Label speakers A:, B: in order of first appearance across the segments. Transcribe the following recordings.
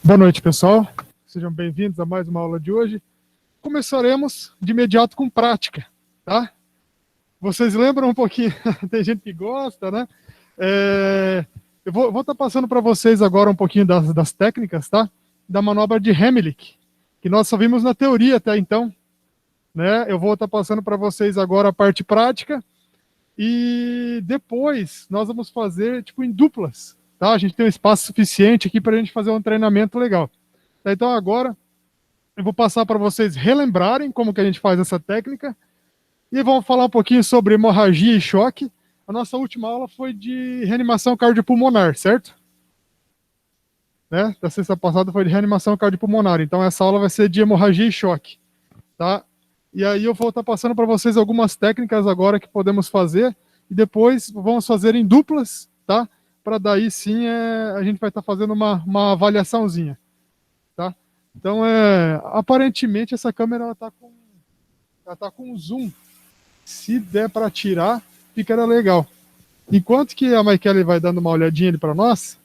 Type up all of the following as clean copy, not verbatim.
A: Boa noite, pessoal. Sejam bem-vindos a mais uma aula de hoje. Começaremos de imediato com prática, tá? Vocês lembram um pouquinho, tem gente que gosta, né? Eu vou estar passando para vocês agora um pouquinho das técnicas, tá? Da manobra de Heimlich, que nós só vimos na teoria até então, né? Eu vou estar passando para vocês agora a parte prática e depois nós vamos fazer, tipo, em duplas, tá? A gente tem um espaço suficiente aqui para a gente fazer um treinamento legal. Então agora eu vou passar para vocês relembrarem como que a gente faz essa técnica e vamos falar um pouquinho sobre hemorragia e choque. A nossa última aula foi de reanimação cardiopulmonar, certo? Né? Da sexta passada foi de reanimação cardiopulmonar, então essa aula vai ser de hemorragia e choque, tá? E aí eu vou estar passando para vocês algumas técnicas agora que podemos fazer e depois vamos fazer em duplas, tá? Para daí sim a gente vai estar fazendo uma avaliaçãozinha. Tá? Então, aparentemente, essa câmera ela tá com zoom. Se der para tirar, fica legal. Enquanto que a Maikele vai dando uma olhadinha ali para nós,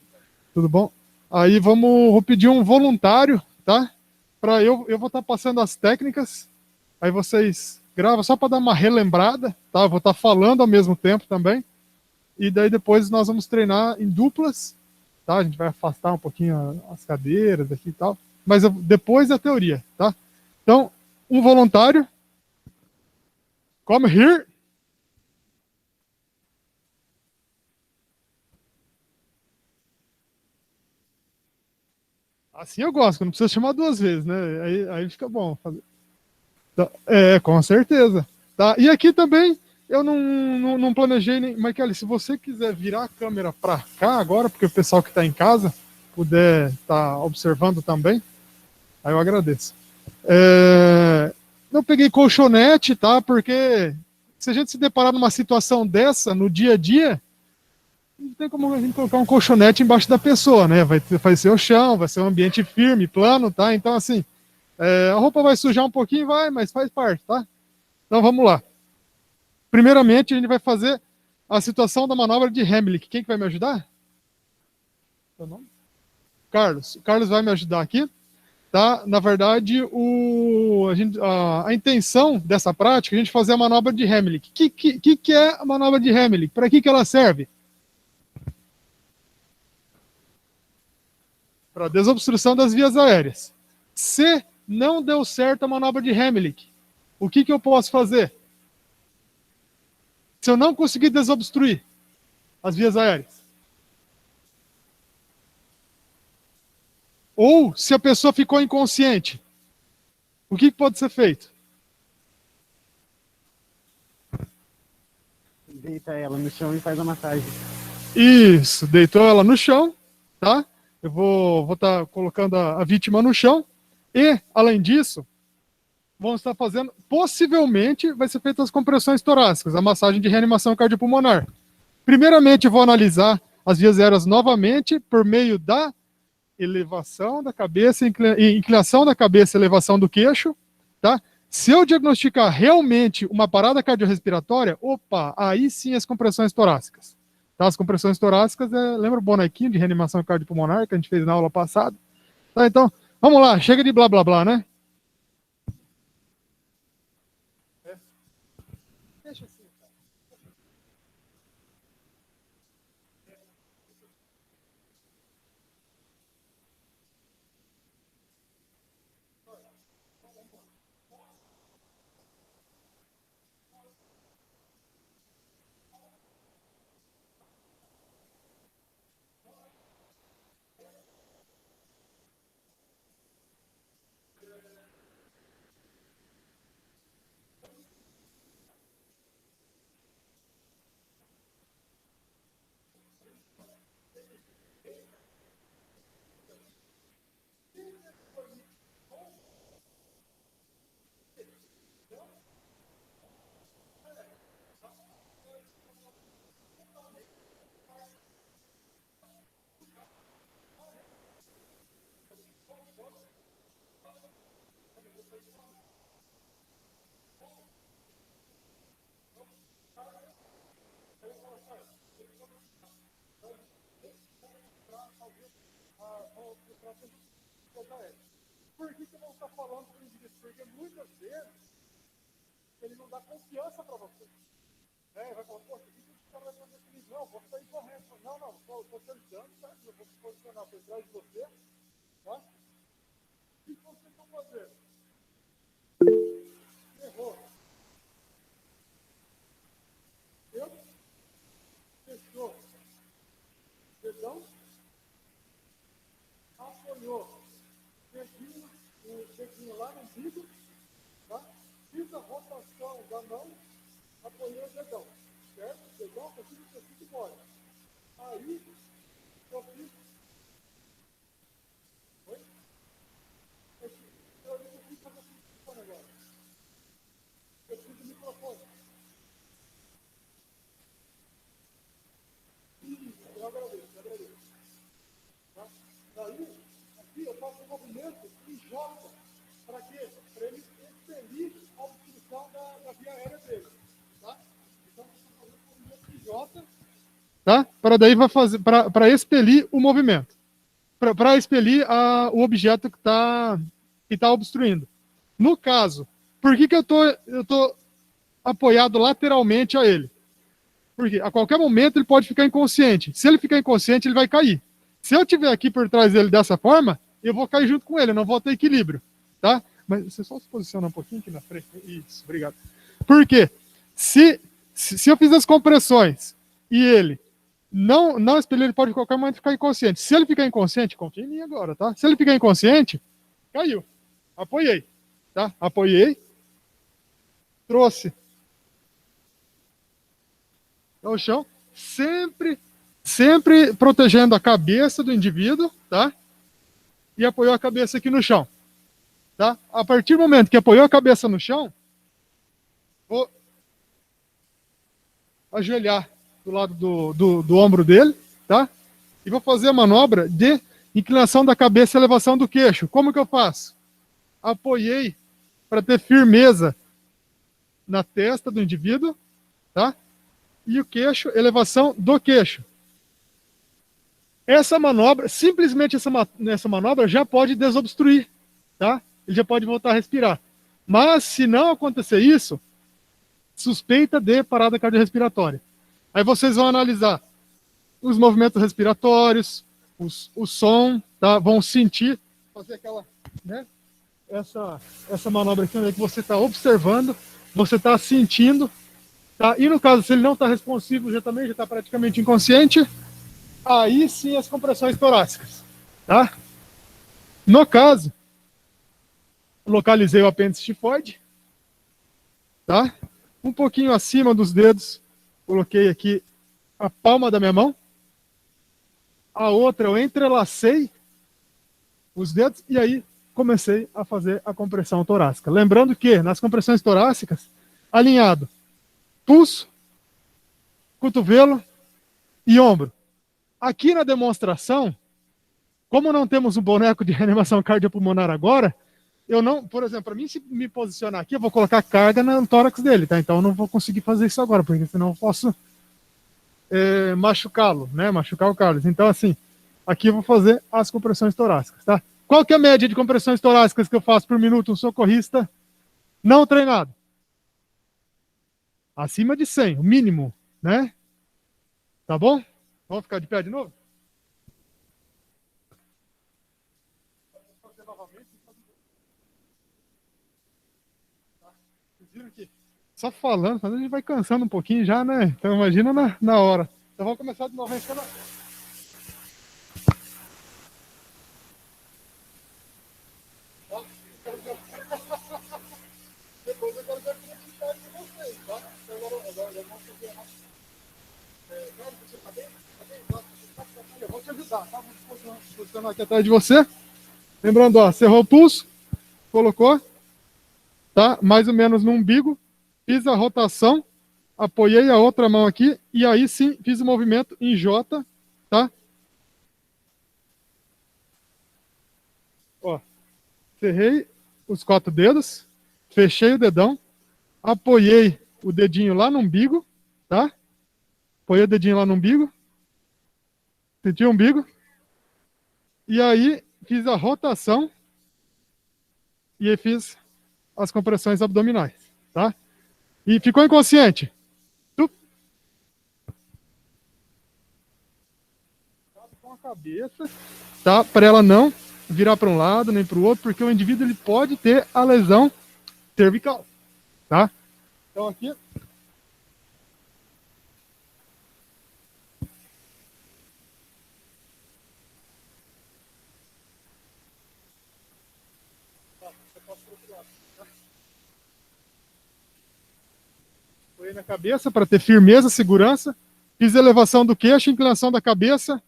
A: tudo bom? Aí vou pedir um voluntário, tá? Eu vou estar passando as técnicas, aí vocês gravam só para dar uma relembrada, tá? Eu vou estar falando ao mesmo tempo também. E daí depois nós vamos treinar em duplas, tá? A gente vai afastar um pouquinho as cadeiras aqui e tal. Mas depois da teoria, tá? Então, um voluntário, come here. Assim eu gosto, não precisa chamar duas vezes, né? Aí fica bom. Com certeza. Tá? E aqui também, eu não planejei nem. Michael, se você quiser virar a câmera para cá agora, porque o pessoal que está em casa puder estar observando também, aí eu agradeço. Não peguei colchonete, tá? Porque se a gente se deparar numa situação dessa no dia a dia, não tem como a gente colocar um colchonete embaixo da pessoa, né? Vai ser o chão, vai ser um ambiente firme, plano, tá? Então, assim, a roupa vai sujar um pouquinho, mas faz parte, tá? Então, vamos lá. Primeiramente, a gente vai fazer a situação da manobra de Heimlich. Quem que vai me ajudar? Seu nome? Carlos. O Carlos vai me ajudar aqui. Tá? Na verdade, a intenção dessa prática é a gente fazer a manobra de Heimlich. O que é a manobra de Heimlich? Para que ela serve? Para desobstrução das vias aéreas. Se não deu certo a manobra de Heimlich, o que eu posso fazer? Se eu não conseguir desobstruir as vias aéreas? Ou se a pessoa ficou inconsciente, o que pode ser feito?
B: Deita ela no chão e faz a massagem.
A: Isso, deitou ela no chão, tá? Eu vou estar colocando a vítima no chão e, além disso, vamos estar fazendo, possivelmente, vai ser feitas as compressões torácicas, a massagem de reanimação cardiopulmonar. Primeiramente, vou analisar as vias aéreas novamente por meio da elevação da cabeça, inclinação da cabeça, elevação do queixo, tá? Se eu diagnosticar realmente uma parada cardiorrespiratória, opa, aí sim as compressões torácicas. Tá? As compressões torácicas, lembra o bonequinho de reanimação cardiopulmonar que a gente fez na aula passada? Tá, então, vamos lá, chega de blá blá blá, né? Deixa assim. Por que eu não estou falando para o indivíduo? Porque muitas vezes ele não dá confiança para você. Vai falar, poxa, o que o cara vai fazer comigo? Não, vou sair correndo. Não, estou te ajudando, tá? Eu vou me posicionar por trás de você, tá? O que vocês estão fazendo? Errou. Eu? Fechou. Dedão? Apoiou. O dedinho lá no umbigo, tá? Fiz a rotação da mão, apoiei o dedão, certo? O dedão, eu fiz embora. Aí, eu fiz. Oi? Eu fiz fazer o microfone agora. Eu fiz o microfone. Eu agradeço. Tá? Daí, aqui eu faço um movimento em J. Para quê? Para ele expelir a obstrução da via aérea dele. Tá? Então, eu vou fazer um movimento em J. Tá? Para daí vai fazer para expelir o movimento. Para expelir o objeto que tá obstruindo. No caso, por que eu tô apoiado lateralmente a ele? Porque a qualquer momento ele pode ficar inconsciente. Se ele ficar inconsciente, ele vai cair. Se eu estiver aqui por trás dele dessa forma, eu vou cair junto com ele, eu não vou ter equilíbrio, tá? Mas você só se posiciona um pouquinho aqui na frente. Isso, obrigado. Por quê? Se eu fizer as compressões e ele não expelir, ele pode a qualquer momento ficar inconsciente. Se ele ficar inconsciente, confia em mim agora, tá? Se ele ficar inconsciente, caiu. Apoiei, tá? Apoiei, trouxe ao chão, sempre protegendo a cabeça do indivíduo, tá? E apoiou a cabeça aqui no chão, tá? A partir do momento que apoiou a cabeça no chão, vou ajoelhar do lado do ombro dele, tá? E vou fazer a manobra de inclinação da cabeça e elevação do queixo. Como que eu faço? Apoiei para ter firmeza na testa do indivíduo, tá? E o queixo, elevação do queixo. Essa manobra, simplesmente essa manobra já pode desobstruir, tá? Ele já pode voltar a respirar. Mas se não acontecer isso, suspeita de parada cardiorrespiratória. Aí vocês vão analisar os movimentos respiratórios, o som, tá? Vão sentir, fazer aquela, né? Essa manobra aqui, onde que você está observando, você está sentindo, tá? E no caso, se ele não está responsivo, já está praticamente inconsciente, aí sim as compressões torácicas, tá? No caso, localizei o apêndice tifoide, tá? Um pouquinho acima dos dedos, coloquei aqui a palma da minha mão. A outra eu entrelacei os dedos e aí comecei a fazer a compressão torácica. Lembrando que nas compressões torácicas, alinhado pulso, cotovelo e ombro. Aqui na demonstração, como não temos um boneco de reanimação cardiopulmonar agora, eu não, por exemplo, para mim se me posicionar aqui, eu vou colocar carga no tórax dele, tá? Então eu não vou conseguir fazer isso agora, porque senão eu posso machucá-lo, né? Machucar o Carlos. Então, assim, aqui eu vou fazer as compressões torácicas, tá? Qual que é a média de compressões torácicas que eu faço por minuto um socorrista não treinado? Acima de 100, o mínimo, né? Tá bom? Vamos ficar de pé de novo? Vocês viram que só falando, a gente vai cansando um pouquinho já, né? Então imagina na hora. Então vamos começar de novo. Depois eu quero ver como é que de vocês, tá? Então agora eu vou fazer você tá bem? Tá bem? Eu vou te ajudar, tá? Vou posicionar aqui atrás de você. Lembrando, ó, cerrou o pulso, colocou, tá? Mais ou menos no umbigo, fiz a rotação, apoiei a outra mão aqui e aí sim fiz o movimento em J, tá? Ó, cerrei os 4 dedos, fechei o dedão, apoiei o dedinho lá no umbigo, tá? Apoiei o dedinho lá no umbigo, senti o umbigo, e aí fiz a rotação e aí fiz as compressões abdominais, tá? E ficou inconsciente. Com a cabeça, tá? Para ela não virar para um lado nem para o outro, porque o indivíduo ele pode ter a lesão cervical, tá? Então aqui foi na cabeça para ter firmeza, segurança. Fiz elevação do queixo, inclinação da cabeça.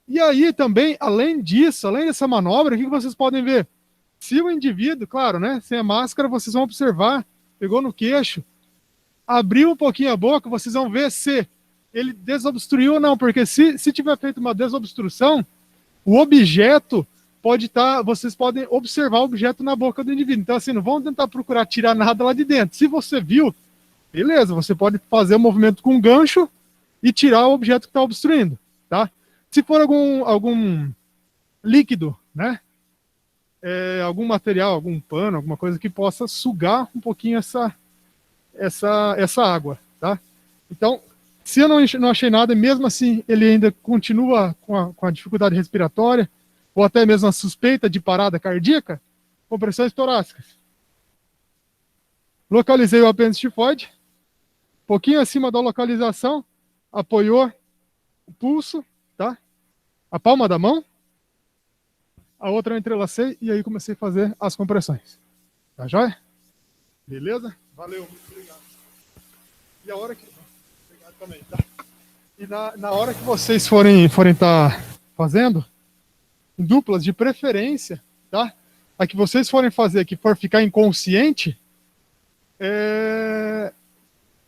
A: E aí também, além disso, além dessa manobra, o que vocês podem ver? Se o indivíduo, claro, né, sem a máscara, vocês vão observar, pegou no queixo, abriu um pouquinho a boca, vocês vão ver se ele desobstruiu ou não, porque se tiver feito uma desobstrução, o objeto pode estar, vocês podem observar o objeto na boca do indivíduo. Então, assim, não vão tentar procurar tirar nada lá de dentro. Se você viu, beleza, você pode fazer o movimento com gancho e tirar o objeto que está obstruindo, tá? Se for algum líquido, né? Algum material, algum pano, alguma coisa que possa sugar um pouquinho essa água, tá? Então, se eu não achei nada, mesmo assim ele ainda continua com a dificuldade respiratória, ou até mesmo a suspeita de parada cardíaca, compressões torácicas. Localizei o apêndice tifoide, pouquinho acima da localização, apoiou o pulso, tá? A palma da mão, a outra eu entrelacei e aí comecei a fazer as compressões. Tá joia? Beleza? Valeu, muito obrigado. E a hora que... Obrigado também, tá? E na hora que vocês forem estar fazendo, em duplas de preferência, tá? A que vocês forem fazer, que for ficar inconsciente,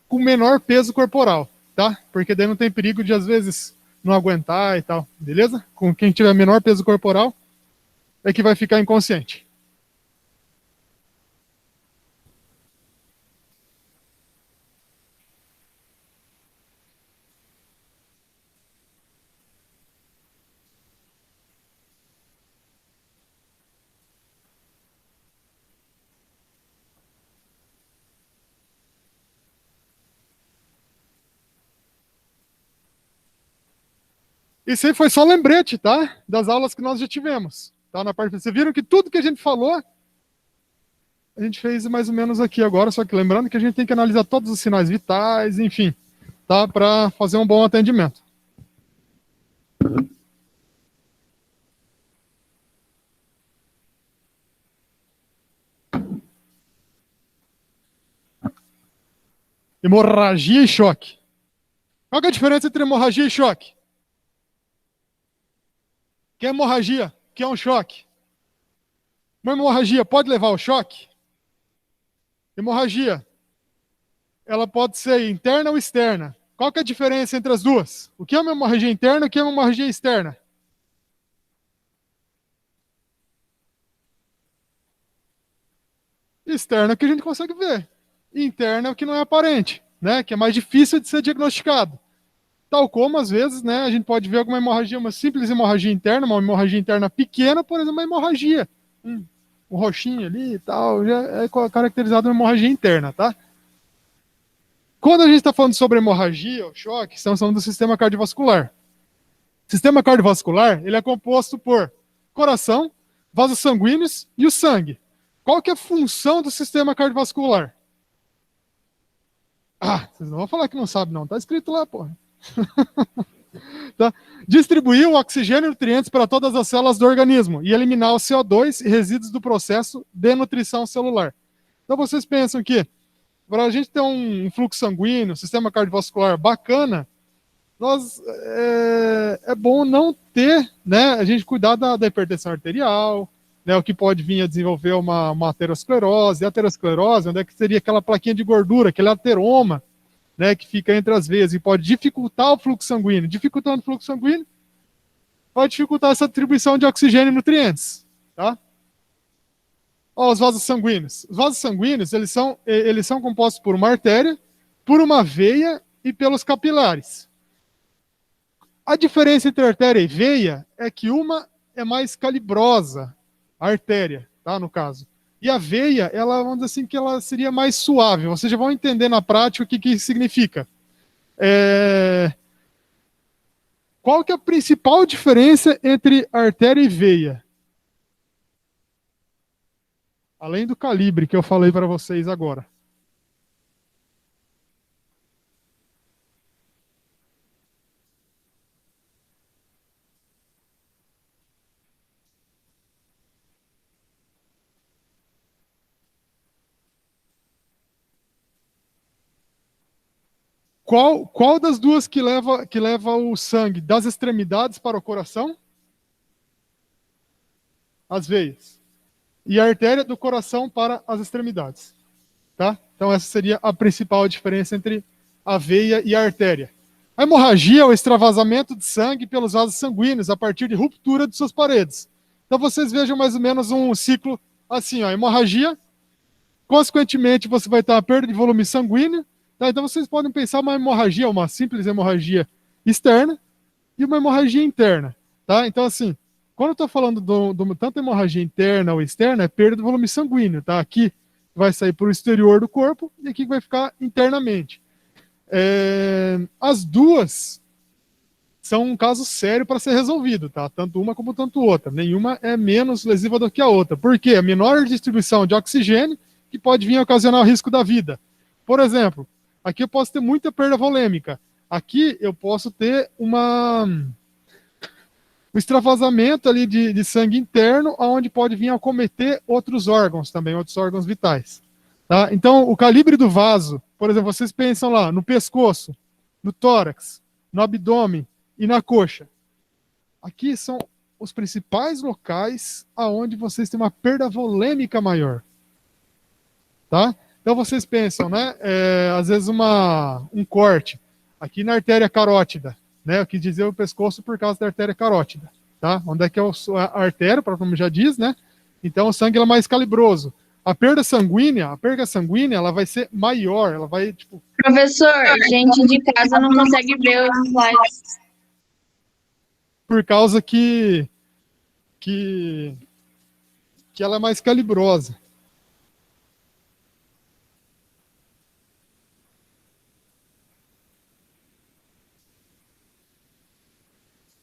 A: com menor peso corporal, tá? Porque daí não tem perigo de, às vezes, não aguentar e tal, beleza? Com quem tiver menor peso corporal, é que vai ficar inconsciente. Isso aí foi só lembrete, tá? Das aulas que nós já tivemos. Tá? Na parte, vocês viram que tudo que a gente falou, a gente fez mais ou menos aqui agora, só que lembrando que a gente tem que analisar todos os sinais vitais, enfim, tá? Para fazer um bom atendimento. Hemorragia e choque. Qual que é a diferença entre hemorragia e choque? Que é hemorragia? Que é um choque? Uma hemorragia pode levar ao choque? Hemorragia, ela pode ser interna ou externa. Qual que é a diferença entre as duas? O que é uma hemorragia interna e o que é uma hemorragia externa? Externa é o que a gente consegue ver. Interna é o que não é aparente, né? Que é mais difícil de ser diagnosticado. Tal como, às vezes, né, a gente pode ver alguma hemorragia, uma simples hemorragia interna, uma hemorragia interna pequena, por exemplo, uma hemorragia. Um roxinho ali e tal, já é caracterizado uma hemorragia interna, tá? Quando a gente está falando sobre hemorragia ou choque, estamos falando do sistema cardiovascular. O sistema cardiovascular, ele é composto por coração, vasos sanguíneos e o sangue. Qual que é a função do sistema cardiovascular? Ah, vocês não vão falar que não sabem, não. Tá escrito lá, porra. Tá? Distribuir o oxigênio e nutrientes para todas as células do organismo e eliminar o CO2 e resíduos do processo de nutrição celular. Então vocês pensam que para a gente ter um fluxo sanguíneo, um sistema cardiovascular bacana, é bom não ter, né, a gente cuidar da hipertensão arterial, né, o que pode vir a desenvolver uma aterosclerose. E a aterosclerose, onde é que seria aquela plaquinha de gordura, aquele ateroma, né, que fica entre as veias e pode dificultar o fluxo sanguíneo. Dificultando o fluxo sanguíneo, pode dificultar essa distribuição de oxigênio e nutrientes. Tá? Ó, os vasos sanguíneos. Os vasos sanguíneos, eles são compostos por uma artéria, por uma veia e pelos capilares. A diferença entre artéria e veia é que uma é mais calibrosa, a artéria, tá, no caso. E a veia, ela, vamos dizer assim, que ela seria mais suave. Vocês já vão entender na prática o que isso significa. Qual que é a principal diferença entre artéria e veia? Além do calibre que eu falei para vocês agora. Qual das duas que leva o sangue das extremidades para o coração? As veias. E a artéria do coração para as extremidades. Tá? Então essa seria a principal diferença entre a veia e a artéria. A hemorragia é o extravasamento de sangue pelos vasos sanguíneos a partir de ruptura de suas paredes. Então vocês vejam mais ou menos um ciclo assim, ó, hemorragia, consequentemente você vai ter uma perda de volume sanguíneo. Tá? Então vocês podem pensar uma hemorragia, uma simples hemorragia externa e uma hemorragia interna. Tá? Então assim, quando eu estou falando do tanto hemorragia interna ou externa, é perda de volume sanguíneo. Tá? Aqui vai sair para o exterior do corpo e aqui vai ficar internamente. As duas são um caso sério para ser resolvido, tá? Tanto uma como tanto outra. Nenhuma é menos lesiva do que a outra. Por quê? A menor distribuição de oxigênio que pode vir a ocasionar o risco da vida. Por exemplo, aqui eu posso ter muita perda volêmica. Aqui eu posso ter um extravasamento ali de sangue interno, onde pode vir a acometer outros órgãos também, outros órgãos vitais. Tá? Então, o calibre do vaso, por exemplo, vocês pensam lá no pescoço, no tórax, no abdômen e na coxa. Aqui são os principais locais aonde vocês têm uma perda volêmica maior. Tá? Então, vocês pensam, né? Às vezes um corte aqui na artéria carótida. Né, eu quis dizer o pescoço por causa da artéria carótida, tá? Onde é que é a artéria, como já diz, né? Então o sangue é mais calibroso. A perda sanguínea, ela vai ser maior, ela vai, tipo...
C: Professor, gente de casa não consegue ver os slides.
A: Por causa que ela é mais calibrosa.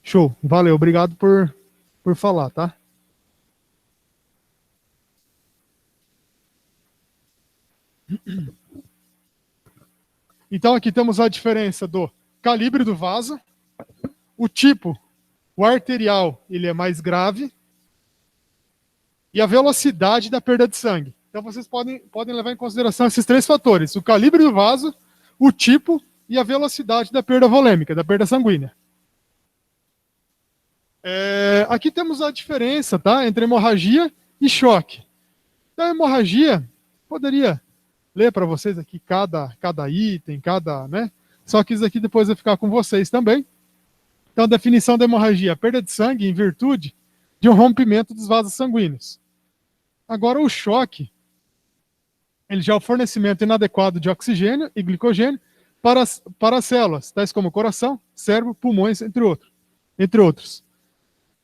A: Show, valeu, obrigado por falar, tá? Então aqui temos a diferença do calibre do vaso, o tipo, o arterial, ele é mais grave, e a velocidade da perda de sangue. Então vocês podem levar em consideração esses três fatores, o calibre do vaso, o tipo e a velocidade da perda volêmica, da perda sanguínea. Aqui temos a diferença, tá, entre hemorragia e choque. Então, a hemorragia, poderia ler para vocês aqui cada item, né? Só que isso aqui depois vai ficar com vocês também. Então, a definição da hemorragia, a perda de sangue em virtude de um rompimento dos vasos sanguíneos. Agora, o choque, ele já é o fornecimento inadequado de oxigênio e glicogênio para as células, tais como coração, cérebro, pulmões, entre outros.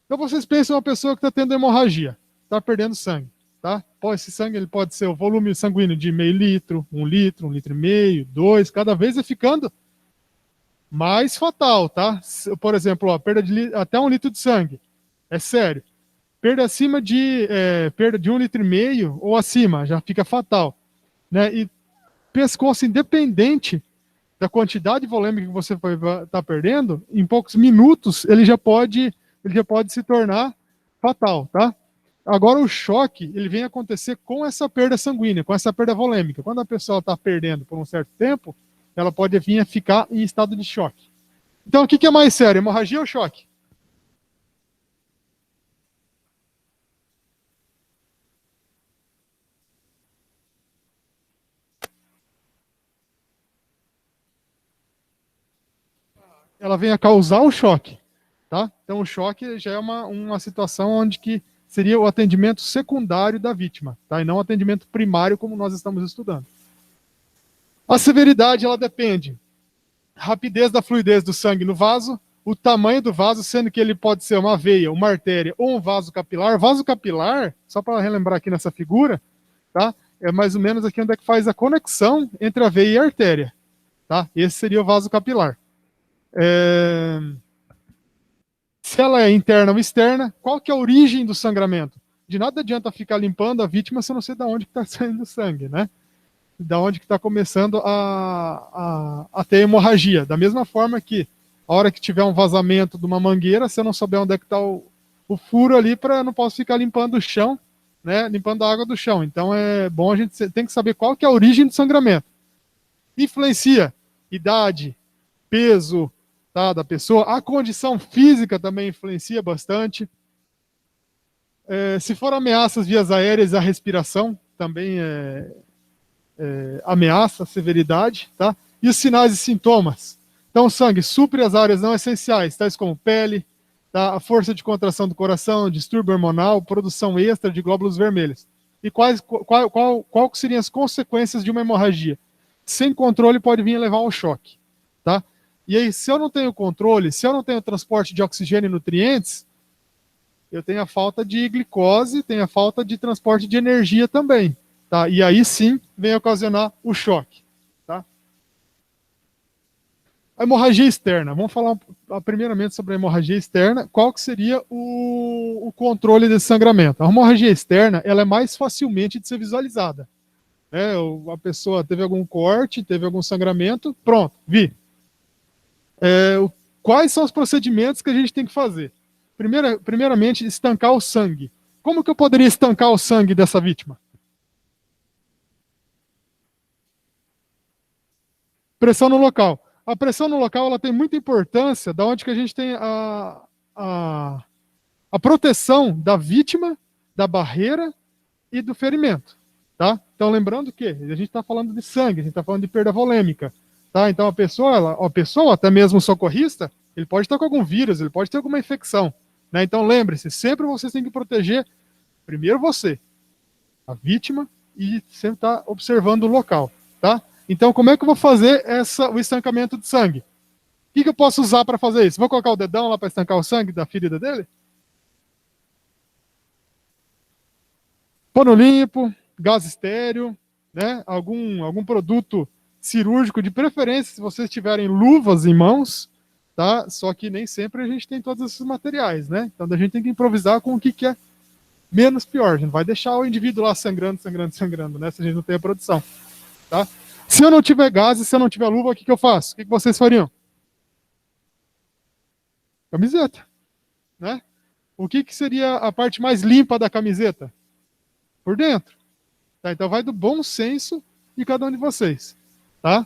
A: Então vocês pensam uma pessoa que está tendo hemorragia, está perdendo sangue, tá? Esse sangue ele pode ser o volume sanguíneo de meio litro, 1 litro e meio, 2, cada vez é ficando mais fatal, tá? Por exemplo, ó, perda de até 1 litro de sangue, é sério. Perda acima perda de 1 litro e meio ou acima, já fica fatal, né? E pescoço, independente da quantidade volêmica que você está perdendo, em poucos minutos ele já pode se tornar fatal, tá? Agora o choque, ele vem acontecer com essa perda sanguínea, com essa perda volêmica. Quando a pessoa está perdendo por um certo tempo, ela pode vir a ficar em estado de choque. Então o que é mais sério, hemorragia ou choque? Ela vem a causar o choque. Tá? Então, o choque já é uma situação onde que seria o atendimento secundário da vítima, tá? E não o atendimento primário, como nós estamos estudando. A severidade, ela depende da rapidez da fluidez do sangue no vaso, o tamanho do vaso, sendo que ele pode ser uma veia, uma artéria ou um vaso capilar. Vaso capilar, só para relembrar aqui nessa figura, tá? É mais ou menos aqui onde é que faz a conexão entre a veia e a artéria, tá? Esse seria o vaso capilar. Se ela é interna ou externa, qual que é a origem do sangramento? De nada adianta ficar limpando a vítima se eu não sei de onde está saindo o sangue, né? Da onde que está começando a ter hemorragia. Da mesma forma que a hora que tiver um vazamento de uma mangueira, se eu não souber onde é que está o furo ali, não posso ficar limpando o chão, né? Limpando a água do chão. Então é bom, a gente tem que saber qual que é a origem do sangramento. Influencia idade, peso, tá, da pessoa. A condição física também influencia bastante. Se for ameaças vias aéreas, a respiração também ameaça a severidade, tá? E os sinais e sintomas. Então, o sangue supre as áreas não essenciais, tais como pele, tá? A força de contração do coração, distúrbio hormonal, produção extra de glóbulos vermelhos. E qual seriam as consequências de uma hemorragia? Sem controle pode vir a levar ao choque, tá? E aí, se eu não tenho controle, se eu não tenho transporte de oxigênio e nutrientes, eu tenho a falta de glicose, tenho a falta de transporte de energia também, tá? E aí sim vem ocasionar o choque, tá? A hemorragia externa. Vamos falar primeiramente sobre a hemorragia externa. Qual que seria o controle desse sangramento? A hemorragia externa, ela é mais facilmente de ser visualizada. A pessoa teve algum corte, teve algum sangramento, pronto, vi. Quais são os procedimentos que a gente tem que fazer? Primeiramente, estancar o sangue. Como que eu poderia estancar o sangue dessa vítima? Pressão no local. A pressão no local ela tem muita importância, da onde que a gente tem a proteção da vítima, da barreira e do ferimento. Tá? Então, lembrando que a gente está falando de sangue, a gente está falando de perda volêmica. Tá? Então, a pessoa, até mesmo o socorrista, ele pode estar com algum vírus, ele pode ter alguma infecção. Né? Então, lembre-se, sempre vocês têm que proteger, primeiro você, a vítima, e sempre estar observando o local. Tá? Então, como é que eu vou fazer o estancamento de sangue? O que eu posso usar para fazer isso? Vou colocar o dedão lá para estancar o sangue da ferida dele? Pano limpo, gás estéreo, né? Algum produto cirúrgico, de preferência, se vocês tiverem luvas em mãos, tá? Só que nem sempre a gente tem todos esses materiais, né? Então a gente tem que improvisar com o que é menos pior. A gente não vai deixar o indivíduo lá sangrando, né? Se a gente não tem a produção, tá? Se eu não tiver gás e se eu não tiver luva, o que eu faço? O que vocês fariam? Camiseta, né? O que seria a parte mais limpa da camiseta? Por dentro. Tá? Então vai do bom senso de cada um de vocês. Tá?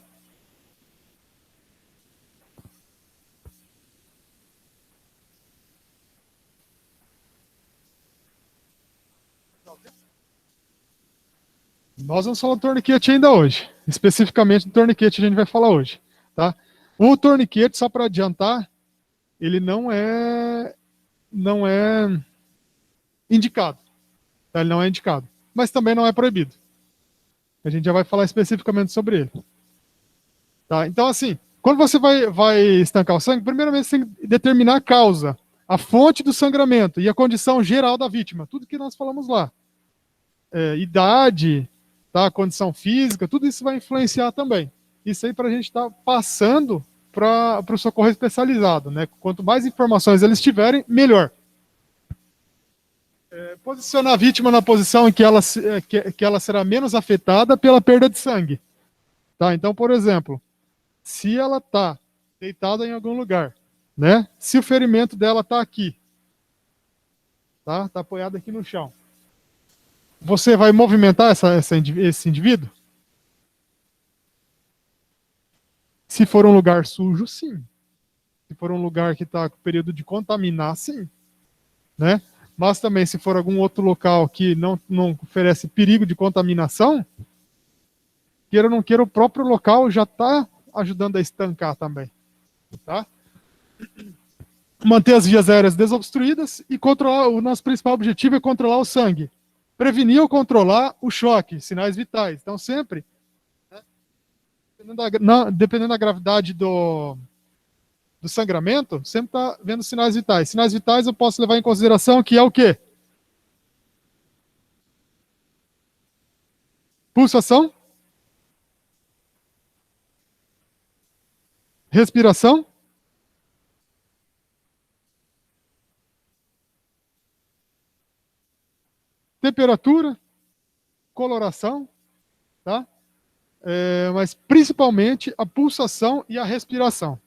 A: Nós vamos falar do torniquete ainda hoje. Especificamente do torniquete a gente vai falar hoje. Tá? O torniquete, só para adiantar, ele não é indicado. Tá? Ele não é indicado. Mas também não é proibido. A gente já vai falar especificamente sobre ele. Tá? Então, assim, quando você vai estancar o sangue, primeiramente você tem que determinar a causa, a fonte do sangramento e a condição geral da vítima. Tudo que nós falamos lá. Idade, tá? Condição física, tudo isso vai influenciar também. Isso aí para a gente estar passando para o socorro especializado. Né? Quanto mais informações eles tiverem, melhor. Posicionar a vítima na posição em que ela será menos afetada pela perda de sangue. Tá? Então, por exemplo, se ela está deitada em algum lugar, né? Se o ferimento dela está aqui, tá? Está apoiado aqui no chão, você vai movimentar esse indivíduo? Se for um lugar sujo, sim. Se for um lugar que está com período de contaminar, sim. Né? Mas também, se for algum outro local que não oferece perigo de contaminação, queira ou não queira, o próprio local já está ajudando a estancar também. Tá? Manter as vias aéreas desobstruídas e controlar. O nosso principal objetivo é controlar o sangue. Prevenir ou controlar o choque, sinais vitais. Então, sempre, né, dependendo da gravidade do sangramento, sempre está vendo sinais vitais. Sinais vitais eu posso levar em consideração que é o quê? Pulsação? Respiração? Temperatura? Coloração? Tá? Mas principalmente a pulsação e a respiração.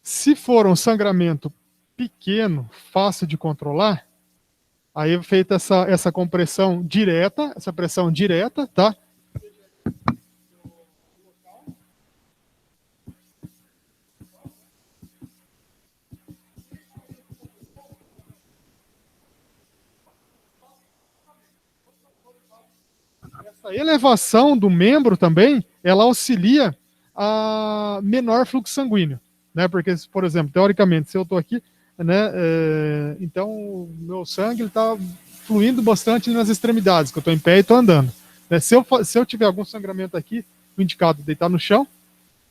A: Se for um sangramento pequeno, fácil de controlar, aí é feita essa compressão direta, essa pressão direta, tá? Essa elevação do membro também, ela auxilia a menor fluxo sanguíneo, né? Porque, por exemplo, teoricamente, se eu estou aqui, né, então o meu sangue está fluindo bastante nas extremidades, que eu estou em pé e estou andando. Né? Se eu tiver algum sangramento aqui, o indicado é deitar no chão,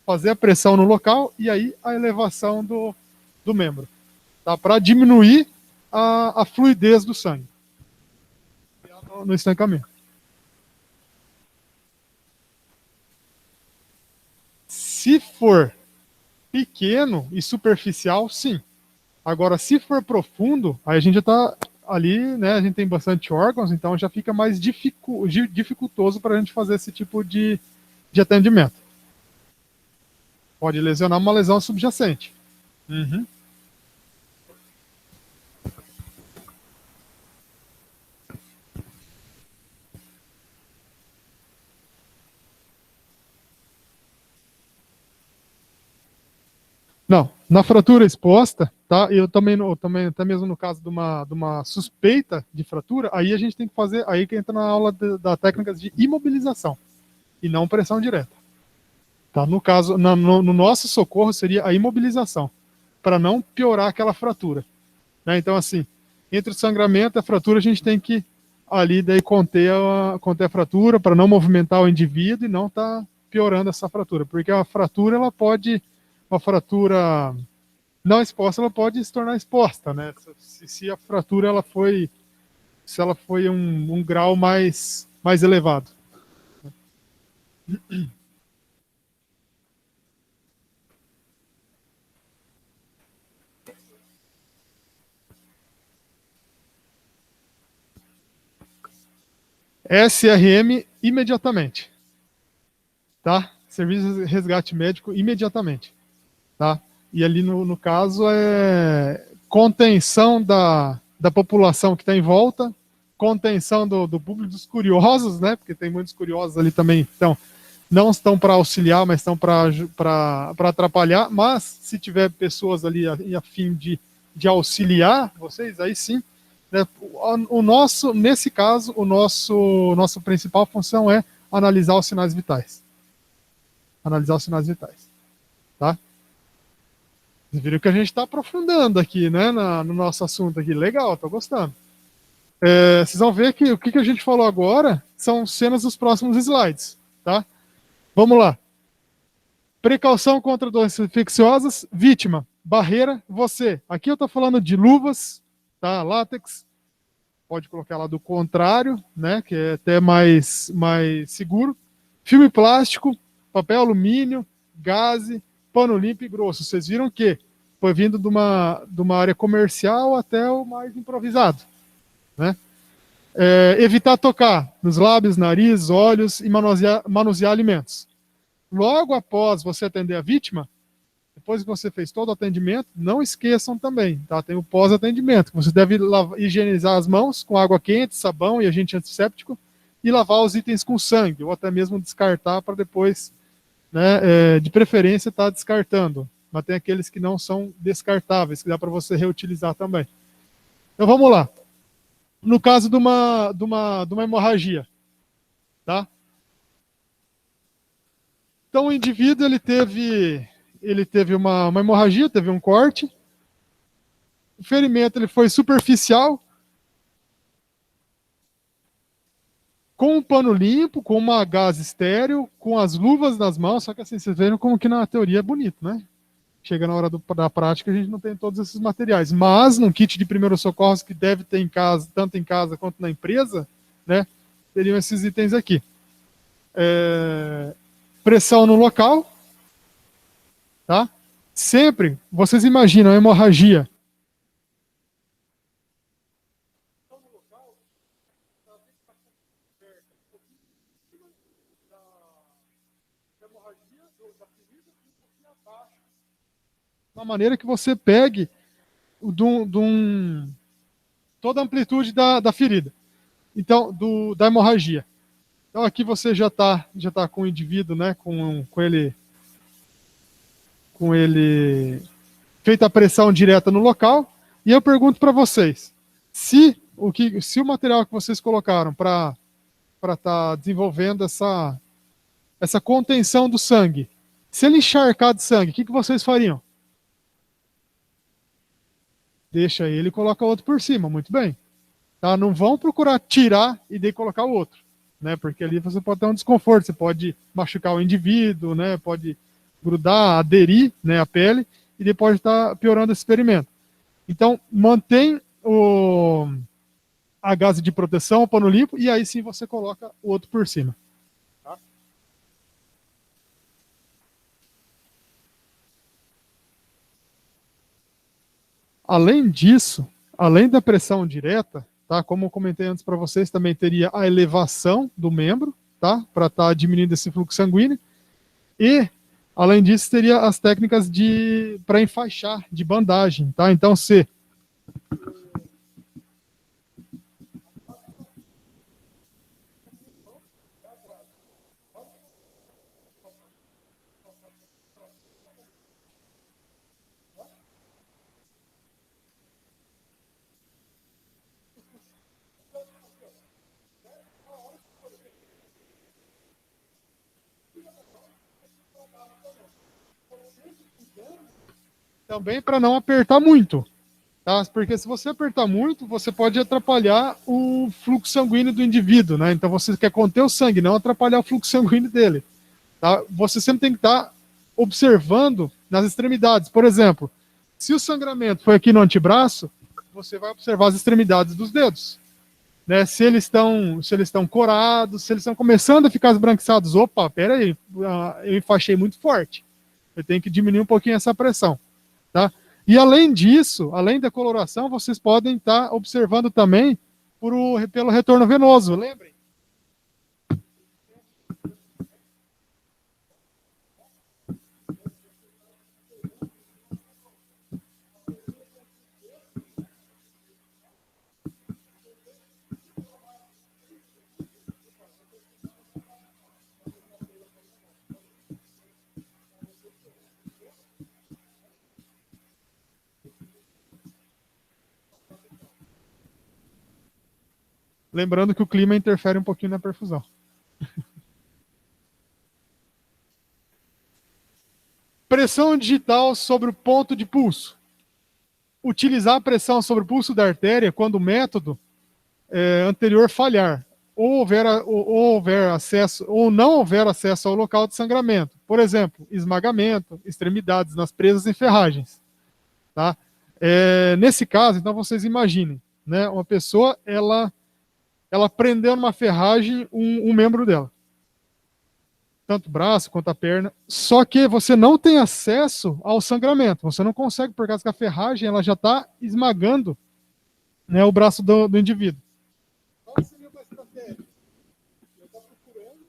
A: fazer a pressão no local e aí a elevação do membro, tá? Para diminuir a fluidez do sangue no estancamento. Se for pequeno e superficial, sim. Agora, se for profundo, aí a gente já está ali, né? A gente tem bastante órgãos, então já fica mais dificultoso para a gente fazer esse tipo de atendimento. Pode lesionar uma lesão subjacente. Uhum. Não, na fratura exposta, tá? Eu também, até mesmo no caso de uma suspeita de fratura, aí a gente tem que fazer, aí que entra na aula da técnicas de imobilização e não pressão direta. Tá? No caso, no nosso socorro seria a imobilização, para não piorar aquela fratura. Né? Então, assim, entre o sangramento e a fratura, a gente tem que ali daí conter a fratura para não movimentar o indivíduo e não estar piorando essa fratura, porque a fratura, ela pode, uma fratura não exposta, ela pode se tornar exposta, né? Se a fratura ela foi um grau mais elevado. SRM imediatamente, tá? Serviço de resgate médico imediatamente, tá? E ali no caso é contenção da população que está em volta, contenção do público, dos curiosos, né? Porque tem muitos curiosos ali também, então não estão para auxiliar, mas estão para atrapalhar. Mas se tiver pessoas ali a fim de auxiliar vocês, aí sim. Né, nesse caso, o nosso principal função é analisar os sinais vitais. Analisar os sinais vitais. Tá? Vocês viram que a gente está aprofundando aqui, né, no nosso assunto aqui. Legal, estou gostando. Vocês vão ver que o que a gente falou agora são cenas dos próximos slides. Tá? Vamos lá. Precaução contra doenças infecciosas, vítima, barreira, você. Aqui eu estou falando de luvas, tá? Látex, pode colocar lá do contrário, né? Que é até mais seguro. Filme plástico, papel alumínio, gaze, pano limpo e grosso. Vocês viram que foi vindo de uma área comercial até o mais improvisado, né? Evitar tocar nos lábios, nariz, olhos e manusear alimentos. Logo após você atender a vítima, depois que você fez todo o atendimento, não esqueçam também, tá? Tem o pós-atendimento. Você deve higienizar as mãos com água quente, sabão e agente antisséptico e lavar os itens com sangue, ou até mesmo descartar para depois, né, de preferência, estar descartando. Mas tem aqueles que não são descartáveis, que dá para você reutilizar também. Então vamos lá. no caso de uma hemorragia, tá? Então o indivíduo ele teve uma hemorragia, teve um corte, o ferimento ele foi superficial, com um pano limpo, com uma gaze estéril, com as luvas nas mãos, só que assim, vocês veem como que na teoria é bonito, né? Chega na hora da prática, a gente não tem todos esses materiais. Mas, num kit de primeiros socorros que deve ter em casa, tanto em casa quanto na empresa, né? Teriam esses itens aqui. Pressão no local, tá? Sempre, vocês imaginam a hemorragia. De uma maneira que você pegue toda a amplitude da ferida. Então, da hemorragia. Então aqui você já tá com o indivíduo, né, com ele feita a pressão direta no local. E eu pergunto para vocês, se o material que vocês colocaram para estar desenvolvendo essa contenção do sangue, se ele encharcar de sangue, o que vocês fariam? Deixa ele e coloca outro por cima, muito bem. Tá? Não vão procurar tirar e daí colocar o outro, né? Porque ali você pode ter um desconforto, você pode machucar o indivíduo, né? Pode grudar, aderir, né, a pele, e depois pode estar piorando esse experimento. Então, mantém a gaze de proteção, o pano limpo, e aí sim você coloca o outro por cima. Tá? Além disso, além da pressão direta, tá? Como eu comentei antes para vocês, também teria a elevação do membro, tá? Para estar diminuindo esse fluxo sanguíneo. E, além disso, teria as técnicas para enfaixar, de bandagem, tá? Então, se também para não apertar muito, tá? Porque se você apertar muito, você pode atrapalhar o fluxo sanguíneo do indivíduo, né? Então você quer conter o sangue, não atrapalhar o fluxo sanguíneo dele, tá? Você sempre tem que estar observando nas extremidades. Por exemplo, se o sangramento foi aqui no antebraço, você vai observar as extremidades dos dedos, né? Se eles estão corados, se eles estão começando a ficar esbranquiçados, opa, pera aí, eu enfaixei muito forte. Eu tenho que diminuir um pouquinho essa pressão. Tá? E além disso, além da coloração, vocês podem estar observando também pelo retorno venoso, lembrem? Lembrando que o clima interfere um pouquinho na perfusão. Pressão digital sobre o ponto de pulso. Utilizar a pressão sobre o pulso da artéria quando o método anterior falhar, ou houver acesso, ou não houver acesso ao local de sangramento. Por exemplo, esmagamento, extremidades nas presas e ferragens. Tá? Nesse caso, então vocês imaginem, né, uma pessoa, ela prendeu numa ferragem um membro dela. Tanto o braço quanto a perna. Só que você não tem acesso ao sangramento. Você não consegue, por causa que a ferragem ela já está esmagando, né, o braço do indivíduo. Qual seria uma estratégia? Eu estou procurando.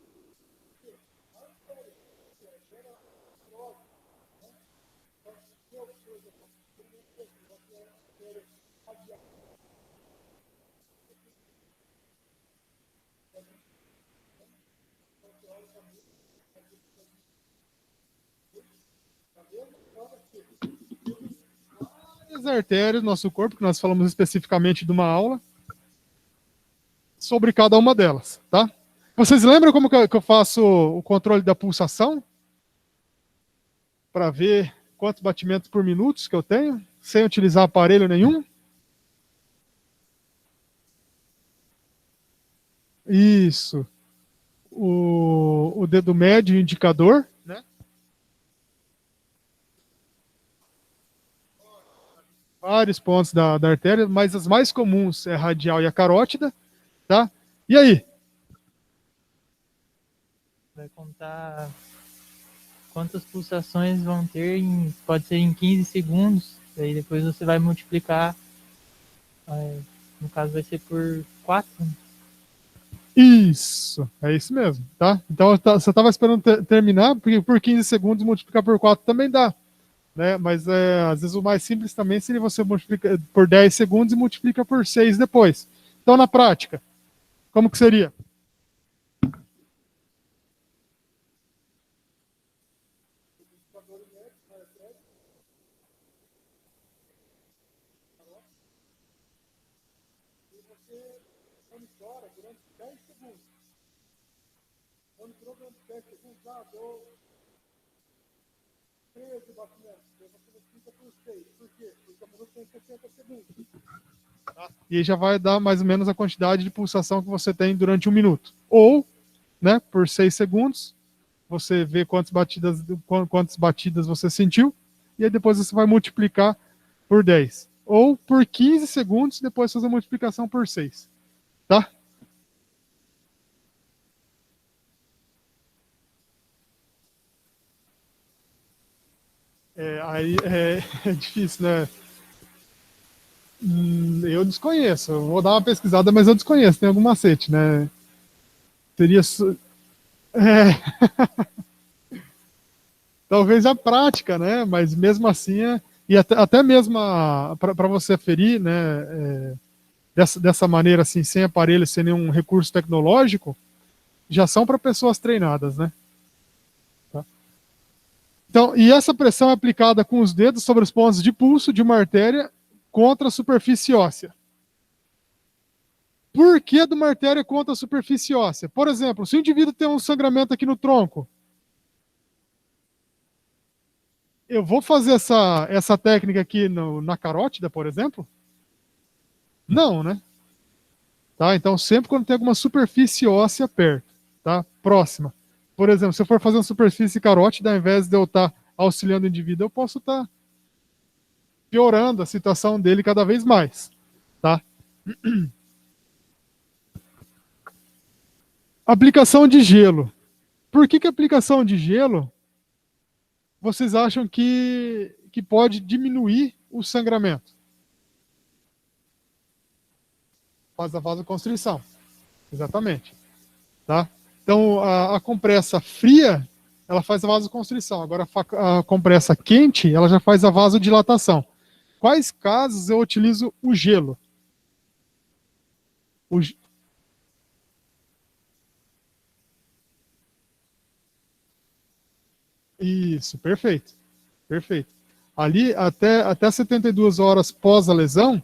A: As artérias do nosso corpo, que nós falamos especificamente de uma aula, sobre cada uma delas, tá? Vocês lembram como que eu faço o controle da pulsação? Para ver quantos batimentos por minuto que eu tenho, sem utilizar aparelho nenhum? Isso. O dedo médio e o indicador, né? Vários pontos da artéria, mas as mais comuns é a radial e a carótida, tá? E aí?
D: Vai contar quantas pulsações vão ter, pode ser em 15 segundos, aí depois você vai multiplicar, no caso vai ser por 4.
A: Isso, é isso mesmo, tá? Então você estava esperando terminar, porque por 15 segundos multiplicar por 4 também dá, né? Mas às vezes o mais simples também seria você multiplicar por 10 segundos e multiplica por 6 depois. Então na prática, como que seria? E aí já vai dar mais ou menos a quantidade de pulsação que você tem durante 1 minuto. Ou, né, por 6 segundos, você vê quantas batidas você sentiu, e aí depois você vai multiplicar por 10. Ou por 15 segundos, depois fazer a multiplicação por 6. Tá? Aí é difícil, né? Eu desconheço. Eu vou dar uma pesquisada, mas eu desconheço. Tem algum macete, né? Teria. Talvez a prática, né? Mas mesmo assim, e até mesmo para você aferir, né? Dessa maneira, assim, sem aparelho, sem nenhum recurso tecnológico, já são para pessoas treinadas, né? Tá? Então, e essa pressão é aplicada com os dedos sobre os pontos de pulso de uma artéria contra a superfície óssea. Por que de uma artéria contra a superfície óssea? Por exemplo, se o indivíduo tem um sangramento aqui no tronco, eu vou fazer essa técnica aqui na carótida, por exemplo? Não, né? Tá? Então, sempre quando tem alguma superfície óssea perto, tá? Próxima. Por exemplo, se eu for fazer uma superfície carótida, ao invés de eu estar auxiliando o indivíduo, eu posso estar piorando a situação dele cada vez mais, tá? Aplicação de gelo. Por que a aplicação de gelo vocês acham que pode diminuir o sangramento? Faz a vasoconstrição. Exatamente. Tá? Então, a compressa fria, ela faz a vasoconstrição. Agora, a compressa quente, ela já faz a vasodilatação. Quais casos eu utilizo o gelo? Isso, perfeito. Perfeito. Ali, até 72 horas pós a lesão,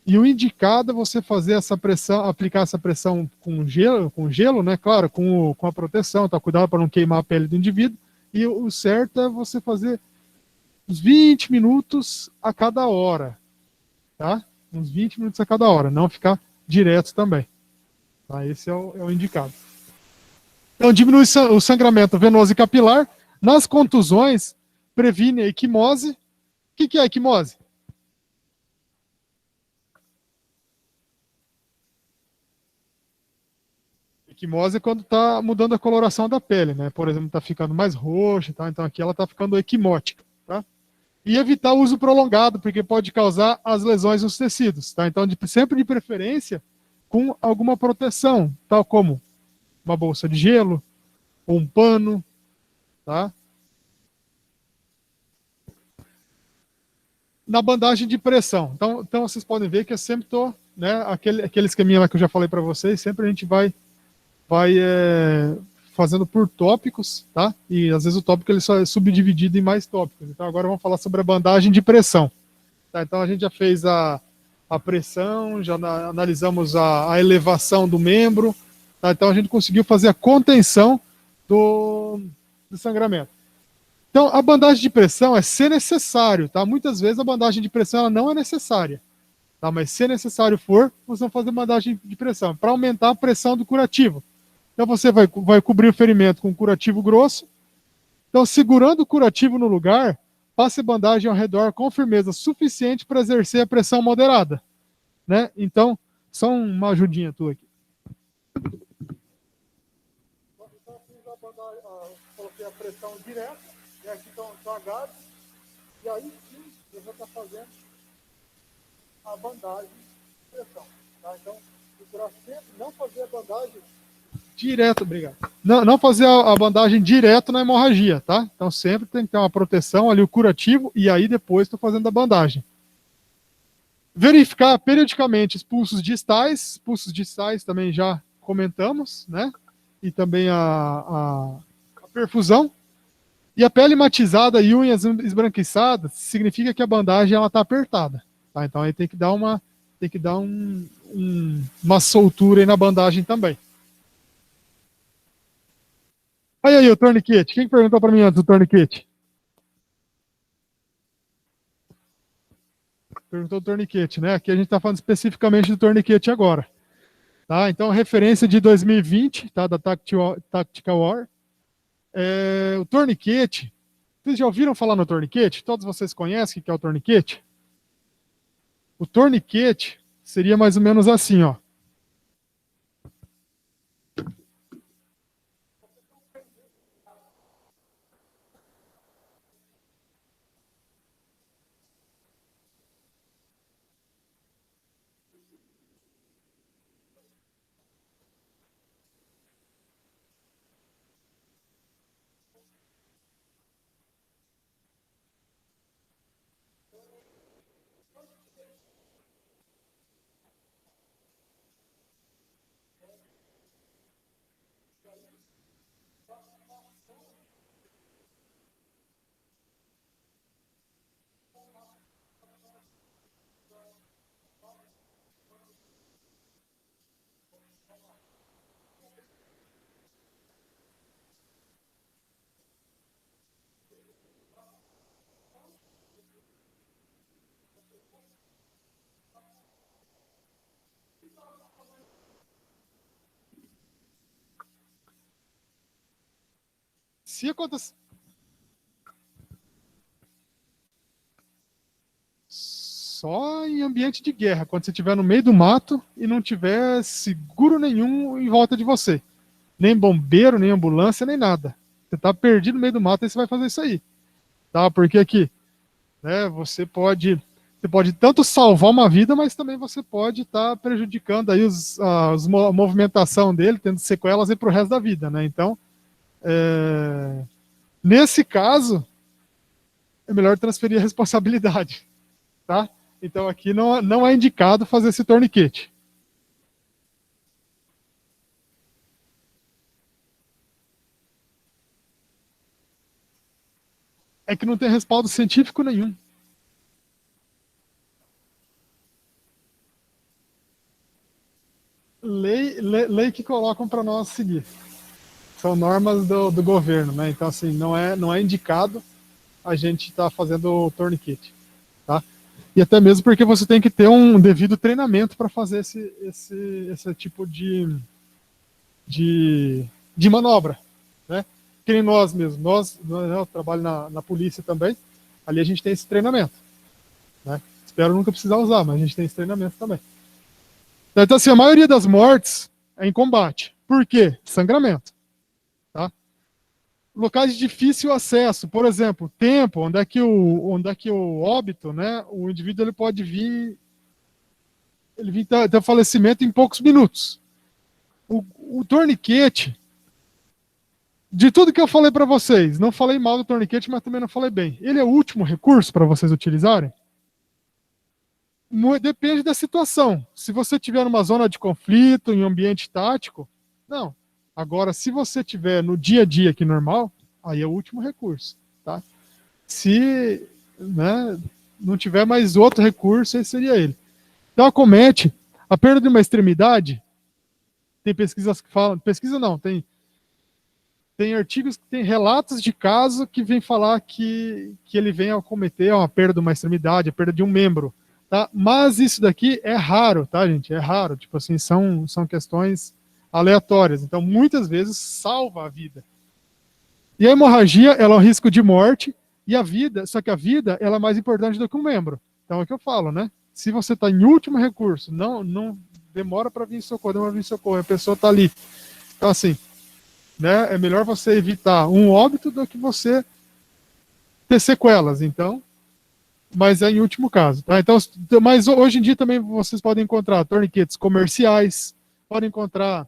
A: e o indicado é você fazer essa pressão, aplicar essa pressão com gelo, né? Claro, com a proteção, tá? Cuidado para não queimar a pele do indivíduo. E o certo é você fazer uns 20 minutos a cada hora, tá? Uns 20 minutos a cada hora, não ficar direto também. Tá? Esse é o indicado. Então, diminui o sangramento venoso e capilar. Nas contusões, previne a equimose. O que é a equimose? Equimose é quando está mudando a coloração da pele, né? Por exemplo, está ficando mais roxa, tá? Então aqui ela está ficando equimótica, tá? E evitar o uso prolongado, porque pode causar as lesões nos tecidos, tá? Então, sempre de preferência com alguma proteção, tal como uma bolsa de gelo, ou um pano, tá? Na bandagem de pressão. Então vocês podem ver que eu sempre estou, né? Aquele esqueminha lá que eu já falei para vocês, sempre a gente vai fazendo por tópicos, tá? E às vezes o tópico ele só é subdividido em mais tópicos. Então agora vamos falar sobre a bandagem de pressão. Tá? Então a gente já fez a a pressão, já analisamos a elevação do membro, tá? Então a gente conseguiu fazer a contenção do sangramento. Então a bandagem de pressão é se necessário, tá? Muitas vezes a bandagem de pressão ela não é necessária, tá? Mas se necessário for, nós vamos fazer bandagem de pressão para aumentar a pressão do curativo. Então você vai cobrir o ferimento com curativo grosso. Então, segurando o curativo no lugar, passe a bandagem ao redor com firmeza suficiente para exercer a pressão moderada, né? Então, só uma ajudinha tua aqui. Então, fiz a bandagem, coloquei a pressão direta, e aqui estão agados, e aí sim, eu vou estar fazendo a bandagem de pressão, tá? Então, procurar sempre não fazer a bandagem direto, obrigado. Não fazer a bandagem direto na hemorragia, tá? Então sempre tem que ter uma proteção ali, o curativo, e aí depois estou fazendo a bandagem. Verificar periodicamente os pulsos distais também já comentamos, né? E também a perfusão. E a pele matizada e unhas esbranquiçadas significa que a bandagem ela está apertada, tá? Então aí tem que dar uma soltura aí na bandagem também. Aí, o torniquete. Quem perguntou para mim antes do torniquete? Perguntou do torniquete, né? Aqui a gente está falando especificamente do torniquete agora. Tá? Então, referência de 2020, tá? Da Tactical War. O torniquete. Vocês já ouviram falar no torniquete? Todos vocês conhecem o que é o torniquete? O torniquete seria mais ou menos assim, ó. Se acontecer. Só em ambiente de guerra, quando você estiver no meio do mato e não tiver seguro nenhum em volta de você. Nem bombeiro, nem ambulância, nem nada. Você está perdido no meio do mato e você vai fazer isso aí. Tá? Porque aqui, né, você pode tanto salvar uma vida, mas também você pode estar prejudicando aí a movimentação dele, tendo sequelas para o resto da vida, né? Então, nesse caso, é melhor transferir a responsabilidade, tá? Então aqui não é indicado fazer esse torniquete. É que não tem respaldo científico nenhum. Lei que colocam para nós seguir. São normas do governo, né? Então, assim, não é indicado a gente estar fazendo o torniquete, tá? E até mesmo porque você tem que ter um devido treinamento para fazer esse tipo de manobra, né? Que nem nós mesmos. Eu trabalho na polícia também, ali a gente tem esse treinamento, né? Espero nunca precisar usar, mas a gente tem esse treinamento também. Então, assim, a maioria das mortes é em combate. Por quê? Sangramento. Tá? Locais de difícil acesso, por exemplo, tempo, onde é que o óbito, né, o indivíduo ele pode vir ter falecimento em poucos minutos. O torniquete, de tudo que eu falei para vocês, não falei mal do torniquete, mas também não falei bem. Ele é o último recurso para vocês utilizarem? Depende da situação. Se você estiver numa zona de conflito, em um ambiente tático, não. Agora, se você estiver no dia a dia aqui normal, aí é o último recurso, tá? Se, né, não tiver mais outro recurso, aí seria ele. Então, acomete a perda de uma extremidade. Tem pesquisas que falam, pesquisa não, tem artigos que tem relatos de caso que vem falar que ele vem a acometer uma perda de uma extremidade, a perda de um membro, tá? Mas isso daqui é raro, tá, gente? É raro, tipo assim, são questões aleatórias. Então, muitas vezes salva a vida. E a hemorragia, ela é um risco de morte, e a vida, só que a vida, ela é mais importante do que um membro. Então, é o que eu falo, né? Se você está em último recurso, não demora para vir socorro, a pessoa está ali. Então, assim, né, é melhor você evitar um óbito do que você ter sequelas, então, mas é em último caso, tá? Então, mas hoje em dia também vocês podem encontrar torniquetes comerciais, podem encontrar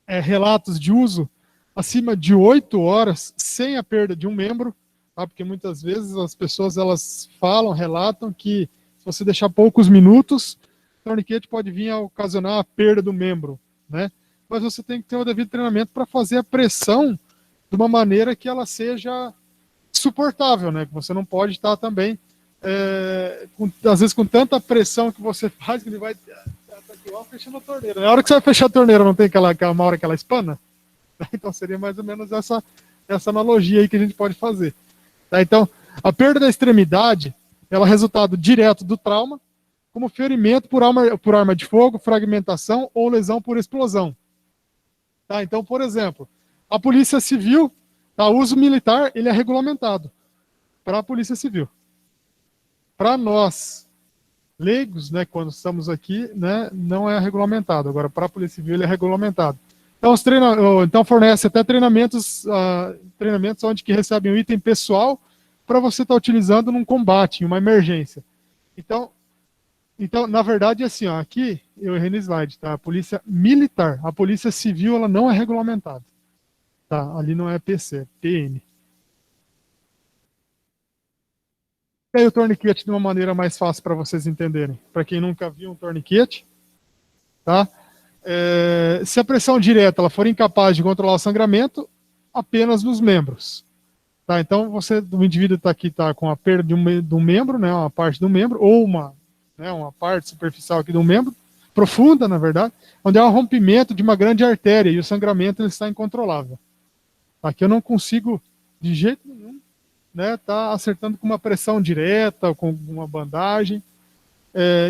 A: relatos de uso acima de 8 horas sem a perda de um membro, tá? Porque muitas vezes as pessoas elas relatam que se você deixar poucos minutos, o torniquete pode vir a ocasionar a perda do membro, né? Mas você tem que ter o devido treinamento para fazer a pressão de uma maneira que ela seja suportável, né? Que você não pode estar também, às vezes, com tanta pressão que você faz, que ele vai fechando a torneira. Na hora que você vai fechar a torneira, não tem uma hora que ela espana? Então, seria mais ou menos essa analogia aí que a gente pode fazer. Tá? Então, a perda da extremidade, ela é resultado direto do trauma, como ferimento por arma de fogo, fragmentação ou lesão por explosão. Tá? Então, por exemplo, a Polícia Civil, o uso militar, ele é regulamentado para a Polícia Civil. Para nós, leigos, né, quando estamos aqui, né, não é regulamentado. Agora, para a Polícia Civil, ele é regulamentado. Então, então fornece até treinamentos onde que recebem um item pessoal para você estar utilizando num combate, em uma emergência. Então, na verdade, assim, ó, aqui eu errei no slide, tá? A polícia militar, a polícia civil, ela não é regulamentada, tá? Ali não é PC, é PN. E aí o torniquete de uma maneira mais fácil para vocês entenderem. Para quem nunca viu um torniquete, tá? Se a pressão direta ela for incapaz de controlar o sangramento, apenas nos membros. Tá? Então, o indivíduo está aqui com a perda de um membro, né? Uma parte do membro, ou uma parte superficial aqui de um membro, profunda, na verdade, onde há um rompimento de uma grande artéria e o sangramento ele está incontrolável. Aqui eu não consigo, de jeito nenhum, né, tá acertando com uma pressão direta, com uma bandagem.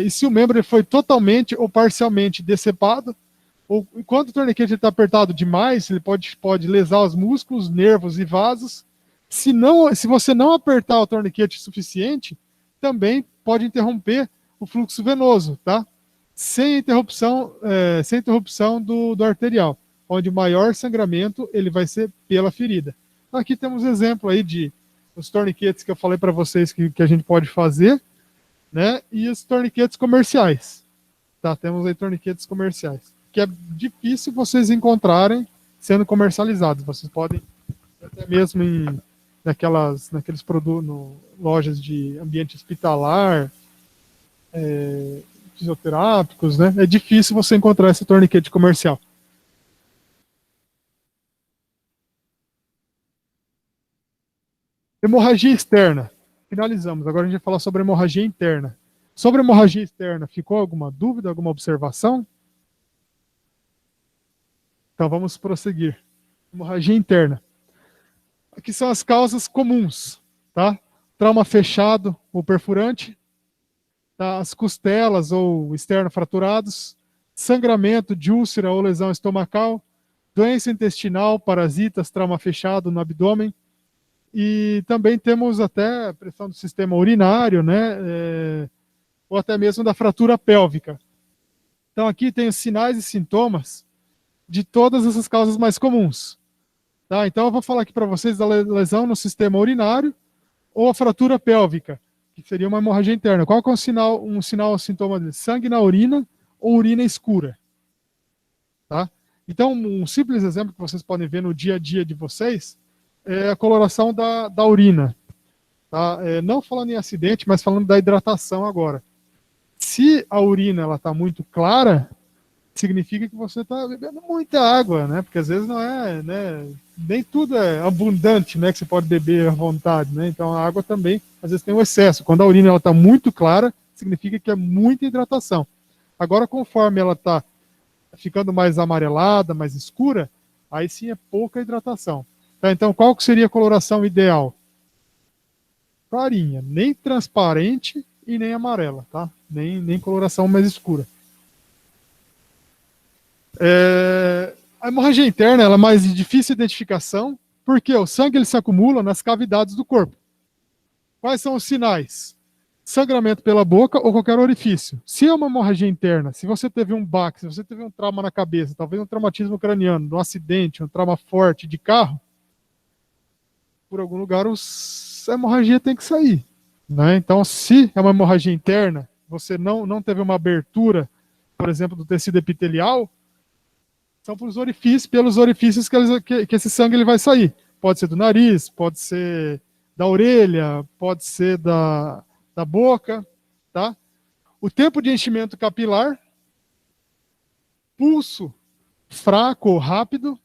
A: E se o membro foi totalmente ou parcialmente decepado, ou enquanto o torniquete está apertado demais, ele pode lesar os músculos, nervos e vasos. Se você não apertar o torniquete o suficiente, também pode interromper o fluxo venoso, tá? Sem interrupção do arterial, onde o maior sangramento ele vai ser pela ferida. Então, aqui temos um exemplo aí de os torniquetes que eu falei para vocês que a gente pode fazer, né? E os torniquetes comerciais, tá? Temos aí torniquetes comerciais, que é difícil vocês encontrarem sendo comercializados. Vocês podem até mesmo naqueles produtos, lojas de ambiente hospitalar, fisioterápicos, né? É difícil você encontrar esse torniquete comercial. Hemorragia externa. Finalizamos. Agora a gente vai falar sobre hemorragia interna. Sobre hemorragia externa, ficou alguma dúvida, alguma observação? Então vamos prosseguir. Hemorragia interna. Aqui são as causas comuns, tá? Trauma fechado ou perfurante, tá? As costelas ou externo fraturados, sangramento de úlcera ou lesão estomacal, doença intestinal, parasitas, trauma fechado no abdômen, e também temos até pressão do sistema urinário, né? Ou até mesmo da fratura pélvica. Então aqui tem os sinais e sintomas de todas essas causas mais comuns. Tá? Então eu vou falar aqui para vocês da lesão no sistema urinário ou a fratura pélvica, que seria uma hemorragia interna. Qual que é um sintoma de sangue na urina ou urina escura? Tá? Então um simples exemplo que vocês podem ver no dia a dia de vocês é a coloração da urina. Tá? Não falando em acidente, mas falando da hidratação agora. Se a urina está muito clara, significa que você está bebendo muita água, né? Porque às vezes não é, né? Nem tudo é abundante, né? Que você pode beber à vontade, né? Então a água também, às vezes, tem um excesso. Quando a urina está muito clara, significa que é muita hidratação. Agora, conforme ela está ficando mais amarelada, mais escura, aí sim é pouca hidratação. Tá? Então, qual que seria a coloração ideal? Clarinha, nem transparente e nem amarela, tá? Nem coloração mais escura. A hemorragia interna ela é mais de difícil identificação, porque o sangue ele se acumula nas cavidades do corpo. Quais são os sinais? Sangramento pela boca ou qualquer orifício. Se é uma hemorragia interna, se você teve um baque, se você teve um trauma na cabeça, talvez um traumatismo craniano, um acidente, um trauma forte de carro, por algum lugar a hemorragia tem que sair. Né? Então, se é uma hemorragia interna, você não teve uma abertura, por exemplo, do tecido epitelial, são pelos orifícios que esse sangue ele vai sair. Pode ser do nariz, pode ser da orelha, pode ser da boca, tá? O tempo de enchimento capilar, pulso fraco ou rápido,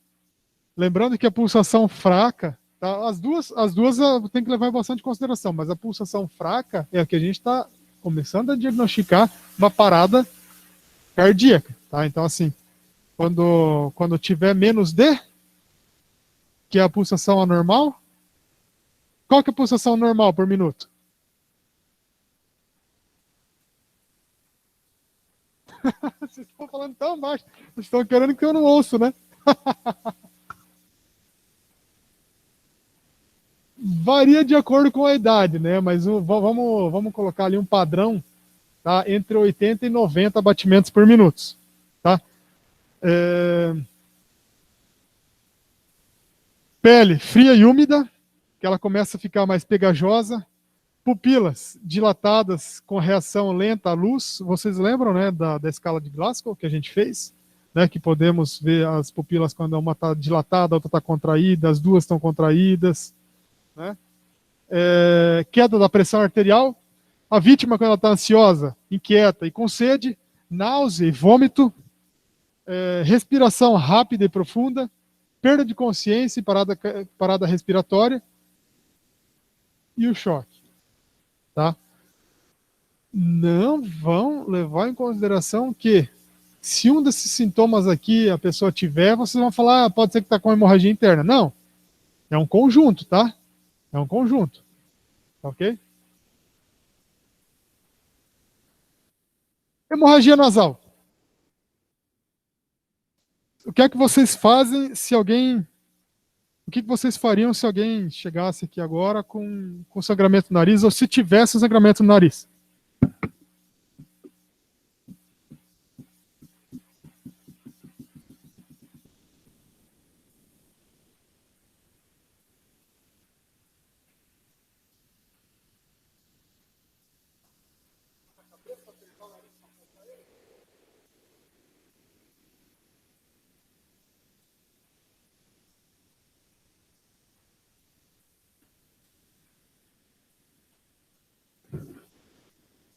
A: lembrando que a pulsação fraca, tá? As duas tem que levar bastante em consideração, mas a pulsação fraca é a que a gente está começando a diagnosticar uma parada cardíaca, tá? Então, assim, quando tiver menos de, que é a pulsação anormal, qual que é a pulsação normal por minuto? Vocês estão falando tão baixo, vocês estão querendo que eu não ouço, né? Varia de acordo com a idade, né? Mas vamos colocar ali um padrão, tá? Entre 80 e 90 batimentos por minuto, tá? Pele fria e úmida, que ela começa a ficar mais pegajosa. Pupilas dilatadas com reação lenta à luz. Vocês lembram, né, da escala de Glasgow que a gente fez? Né, que podemos ver as pupilas quando uma está dilatada, a outra está contraída, as duas estão contraídas. Né? Queda da pressão arterial. A vítima, quando ela está ansiosa, inquieta e com sede, náusea e vômito. Respiração rápida e profunda. Perda de consciência e parada respiratória. E o choque. Tá? Não vão levar em consideração que se um desses sintomas aqui a pessoa tiver, vocês vão falar, pode ser que está com hemorragia interna. Não. É um conjunto, tá? É um conjunto. Ok? Hemorragia nasal. O que é que vocês fazem se alguém... O que vocês fariam se alguém chegasse aqui agora com sangramento no nariz ou se tivesse sangramento no nariz?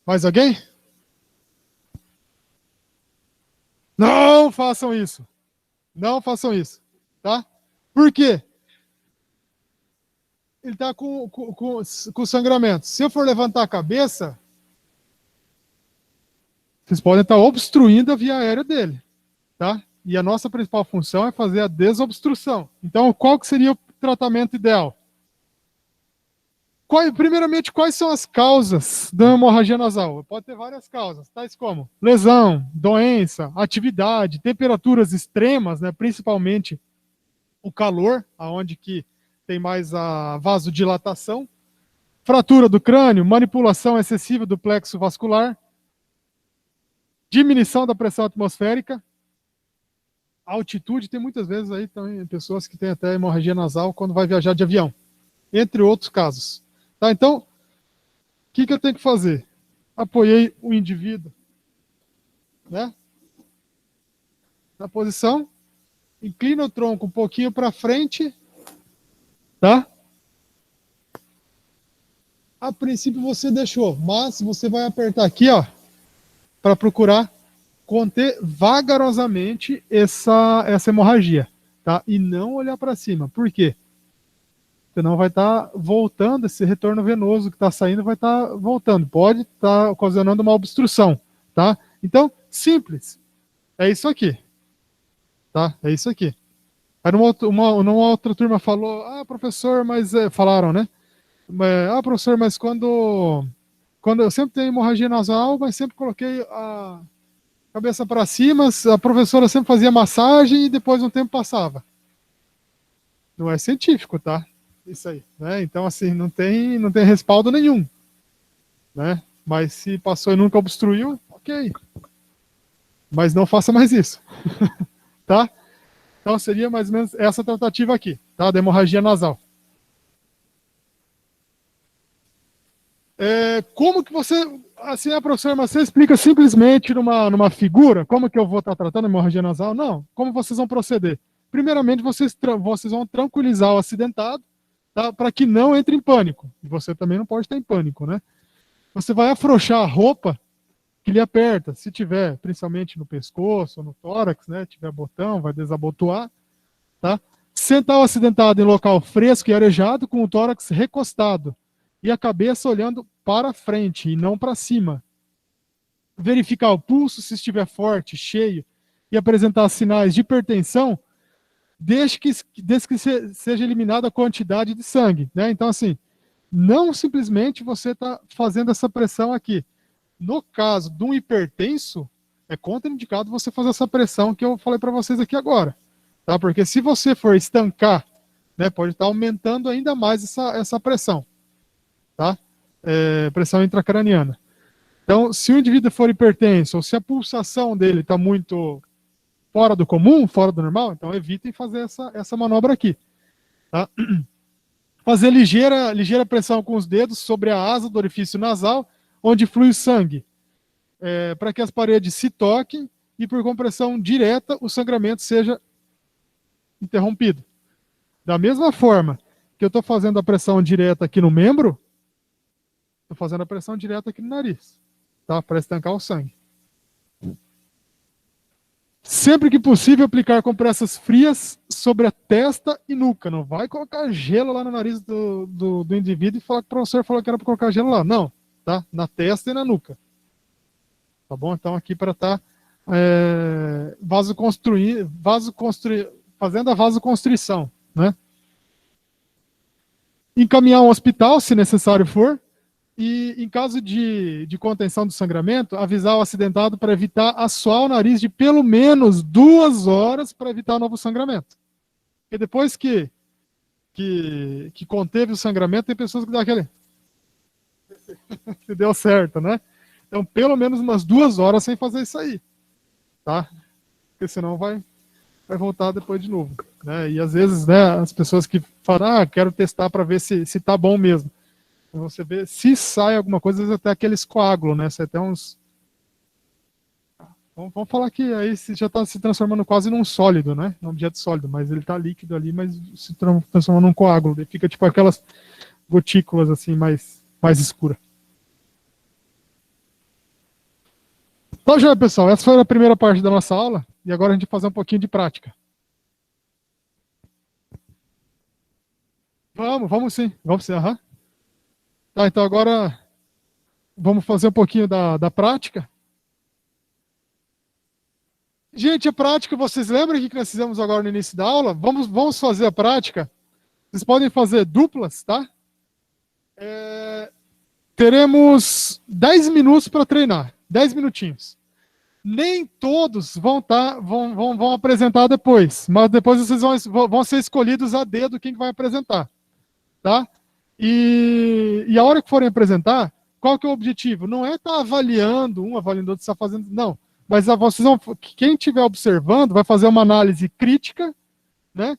A: Mais alguém? Não façam isso. Não façam isso. Tá? Por quê? Ele está com sangramento. Se eu for levantar a cabeça, vocês podem estar obstruindo a via aérea dele. Tá? E a nossa principal função é fazer a desobstrução. Então, qual que seria o tratamento ideal? Primeiramente, quais são as causas da hemorragia nasal? Pode ter várias causas, tais como lesão, doença, atividade, temperaturas extremas, né, principalmente o calor, aonde que tem mais a vasodilatação, fratura do crânio, manipulação excessiva do plexo vascular, diminuição da pressão atmosférica, altitude, tem muitas vezes aí também pessoas que têm até hemorragia nasal quando vai viajar de avião, entre outros casos. Tá, então, o que eu tenho que fazer? Apoiei o indivíduo, né? Na posição, inclina o tronco um pouquinho para frente, tá? A princípio você deixou, mas você vai apertar aqui, ó, para procurar conter vagarosamente essa hemorragia, tá? E não olhar para cima. Por quê? Senão vai estar voltando, esse retorno venoso que está saindo vai estar voltando. Pode estar ocasionando uma obstrução, tá? Então, simples. É isso aqui. Tá? É isso aqui. Aí numa outra turma falou, professor, mas... falaram, né? Professor, mas quando eu sempre tenho hemorragia nasal, mas sempre coloquei a cabeça para cima, a professora sempre fazia massagem e depois um tempo passava. Não é científico, tá? Isso aí, né? Então, assim, não tem respaldo nenhum, né? Mas se passou e nunca obstruiu, ok. Mas não faça mais isso, tá? Então, seria mais ou menos essa tratativa aqui, tá? Da hemorragia nasal. Como que você, assim, professor, mas você explica simplesmente numa figura como que eu vou estar tratando a hemorragia nasal? Não. Como vocês vão proceder? Primeiramente, vocês vão tranquilizar o acidentado, tá? Para que não entre em pânico. E você também não pode estar em pânico, né? Você vai afrouxar a roupa que lhe aperta, se tiver, principalmente no pescoço ou no tórax, né? Tiver botão, vai desabotoar, tá? Sentar o acidentado em local fresco e arejado, com o tórax recostado e a cabeça olhando para frente e não para cima. Verificar o pulso, se estiver forte, cheio, e apresentar sinais de hipertensão, desde que seja eliminada a quantidade de sangue, né? Então, assim, não simplesmente você está fazendo essa pressão aqui. No caso de um hipertenso, é contraindicado você fazer essa pressão que eu falei para vocês aqui agora, tá? Porque se você for estancar, né, pode estar aumentando ainda mais essa pressão, tá? Pressão intracraniana. Então, se o indivíduo for hipertenso, ou se a pulsação dele está muito fora do comum, fora do normal, então evitem fazer essa manobra aqui, tá? Fazer ligeira pressão com os dedos sobre a asa do orifício nasal, onde flui o sangue, para que as paredes se toquem e por compressão direta o sangramento seja interrompido. Da mesma forma que eu estou fazendo a pressão direta aqui no membro, estou fazendo a pressão direta aqui no nariz, tá? Para estancar o sangue. Sempre que possível, aplicar compressas frias sobre a testa e nuca. Não vai colocar gelo lá no nariz do indivíduo e falar que o professor falou que era para colocar gelo lá. Não, tá? Na testa e na nuca. Tá bom? Então, aqui para estar fazendo a vasoconstrição, né? Encaminhar um hospital, se necessário for. E, em caso de contenção do sangramento, avisar o acidentado para evitar assoar o nariz de pelo menos 2 horas para evitar novo sangramento. Porque depois que conteve o sangramento, tem pessoas que dão aquele... que deu certo, né? Então, pelo menos umas 2 horas sem fazer isso aí, tá? Porque senão vai voltar depois de novo, né? E às vezes, né, as pessoas que falam, quero testar para ver se tá bom mesmo. Você vê, se sai alguma coisa, às vezes até aqueles coágulos, né? Você até uns... Vamos falar que aí já está se transformando quase num sólido, né? Num objeto sólido, mas ele está líquido ali, mas se transforma num coágulo. Ele fica tipo aquelas gotículas assim, mais escuras. Então já, pessoal, essa foi a primeira parte da nossa aula. E agora a gente vai fazer um pouquinho de prática. Vamos sim, aham. Tá, então agora vamos fazer um pouquinho da prática. Gente, a prática, vocês lembram o que nós fizemos agora no início da aula? Vamos fazer a prática. Vocês podem fazer duplas, tá? Teremos 10 minutos para treinar, 10 minutinhos. Nem todos vão apresentar depois, mas depois vocês vão ser escolhidos a dedo quem vai apresentar, tá? E a hora que forem apresentar, qual que é o objetivo? Não é estar avaliando avaliando outro, está fazendo, não. Mas quem estiver observando vai fazer uma análise crítica, né?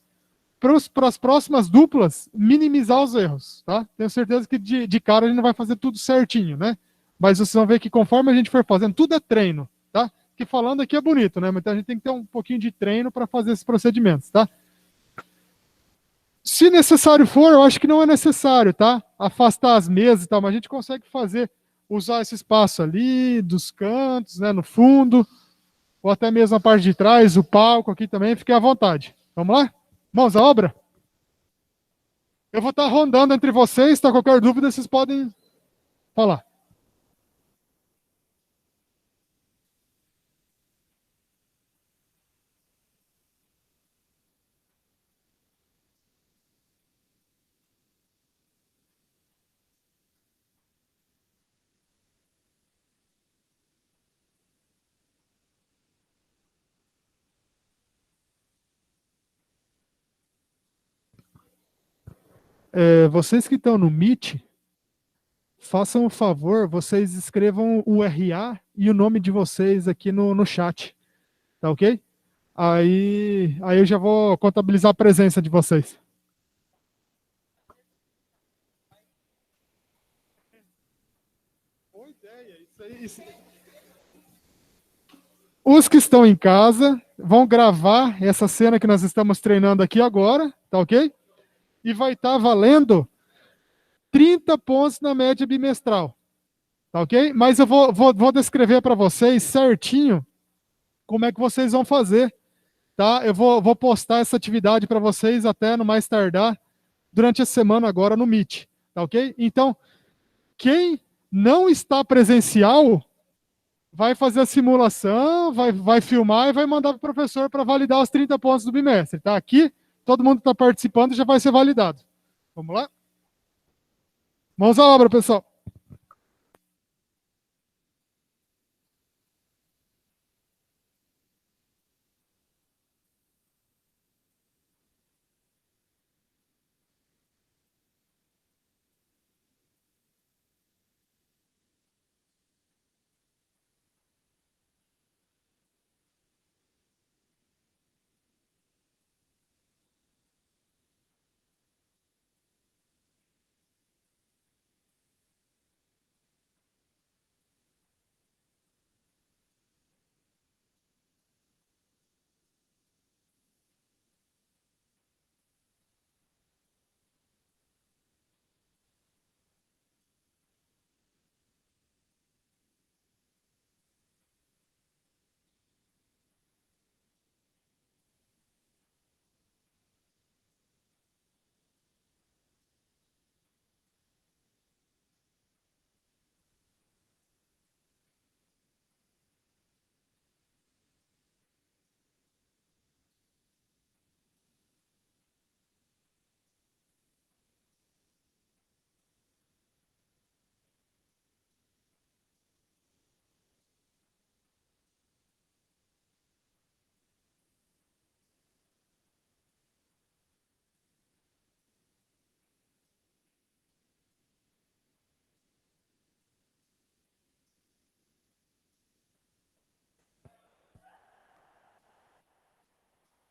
A: Para as próximas duplas, minimizar os erros, tá? Tenho certeza que de cara a gente não vai fazer tudo certinho, né? Mas vocês vão ver que conforme a gente for fazendo, tudo é treino, tá? Que falando aqui é bonito, né? Mas então a gente tem que ter um pouquinho de treino para fazer esses procedimentos, tá? Se necessário for, eu acho que não é necessário, tá? Afastar as mesas e tal, mas a gente consegue usar esse espaço ali, dos cantos, né, no fundo, ou até mesmo a parte de trás, o palco aqui também, fiquem à vontade. Vamos lá? Mãos à obra? Eu vou estar rondando entre vocês, tá? Qualquer dúvida, vocês podem falar. Vocês que estão no Meet, façam o favor, vocês escrevam o RA e o nome de vocês aqui no chat, tá ok? Aí eu já vou contabilizar a presença de vocês. Boa ideia, Os que estão em casa vão gravar essa cena que nós estamos treinando aqui agora, tá ok? E vai estar valendo 30 pontos na média bimestral, tá ok? Mas eu vou descrever para vocês certinho como é que vocês vão fazer, tá? Eu vou postar essa atividade para vocês até no mais tardar durante a semana agora no Meet, tá ok? Então, quem não está presencial vai fazer a simulação, vai filmar e vai mandar para o professor para validar os 30 pontos do bimestre, tá? Aqui, todo mundo está participando e já vai ser validado. Vamos lá? Mãos à obra, pessoal.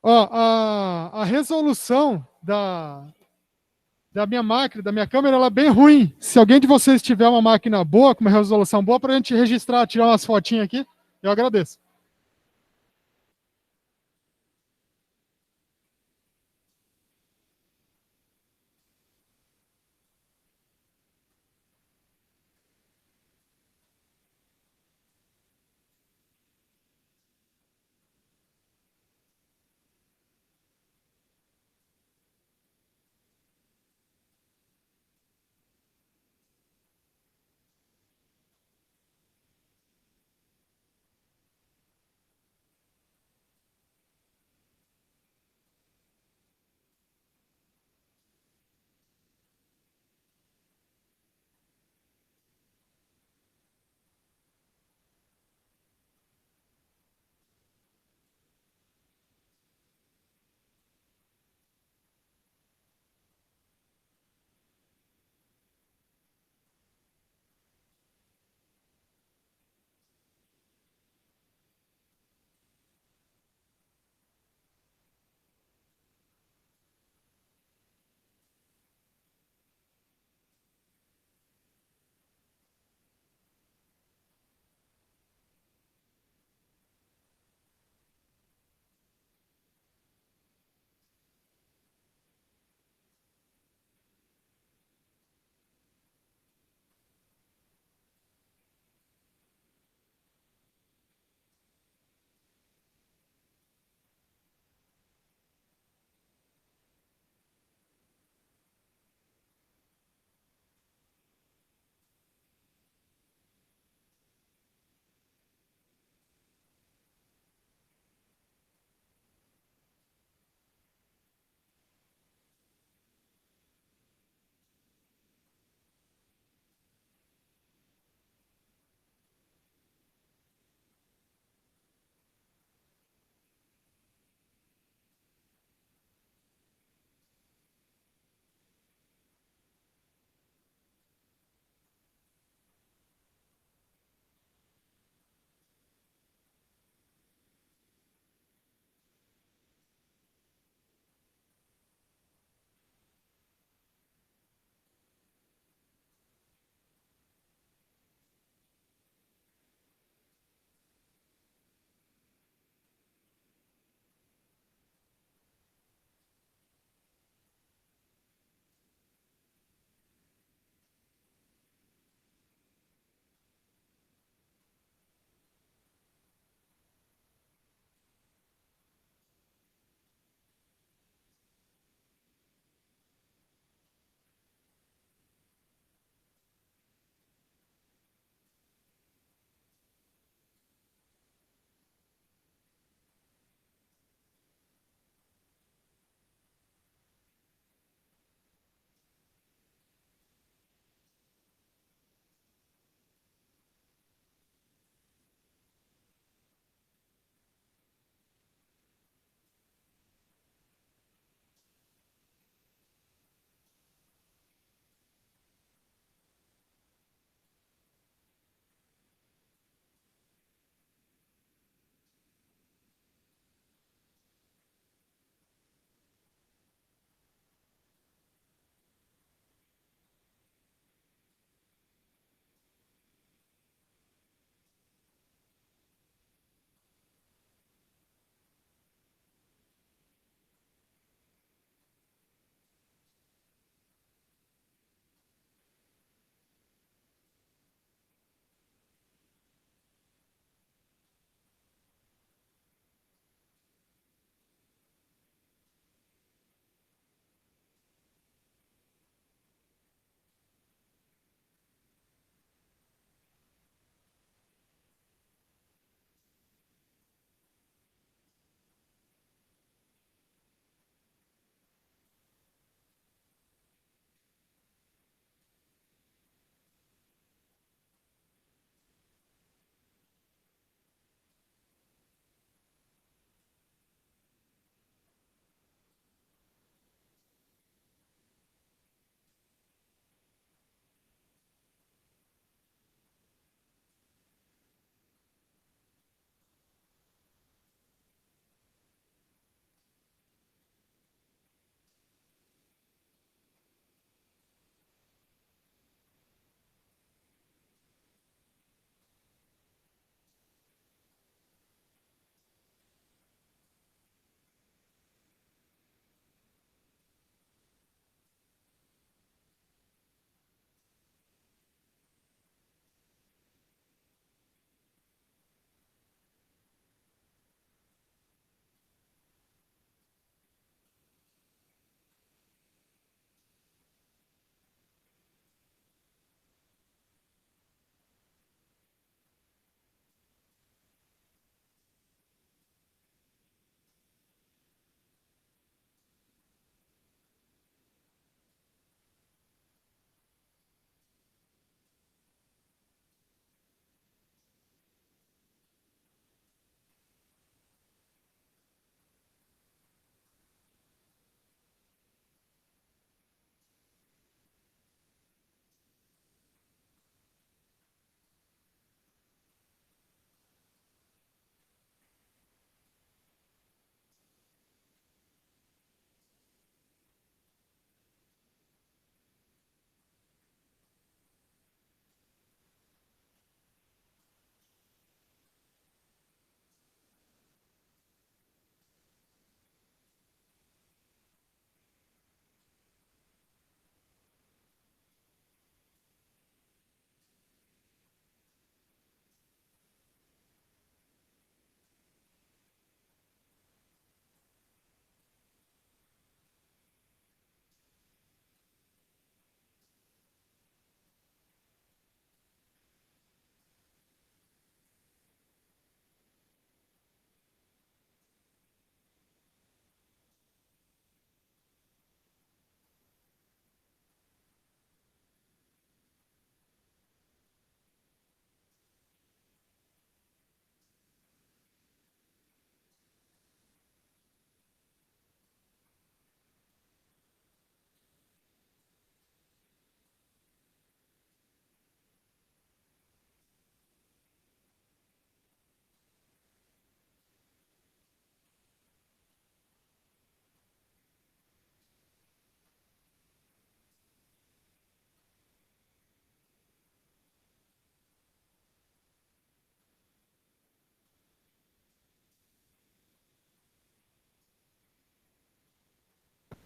A: Ó, a resolução da minha máquina, da minha câmera, ela é bem ruim. Se alguém de vocês tiver uma máquina boa, com uma resolução boa, para a gente registrar, tirar umas fotinhas aqui, eu agradeço.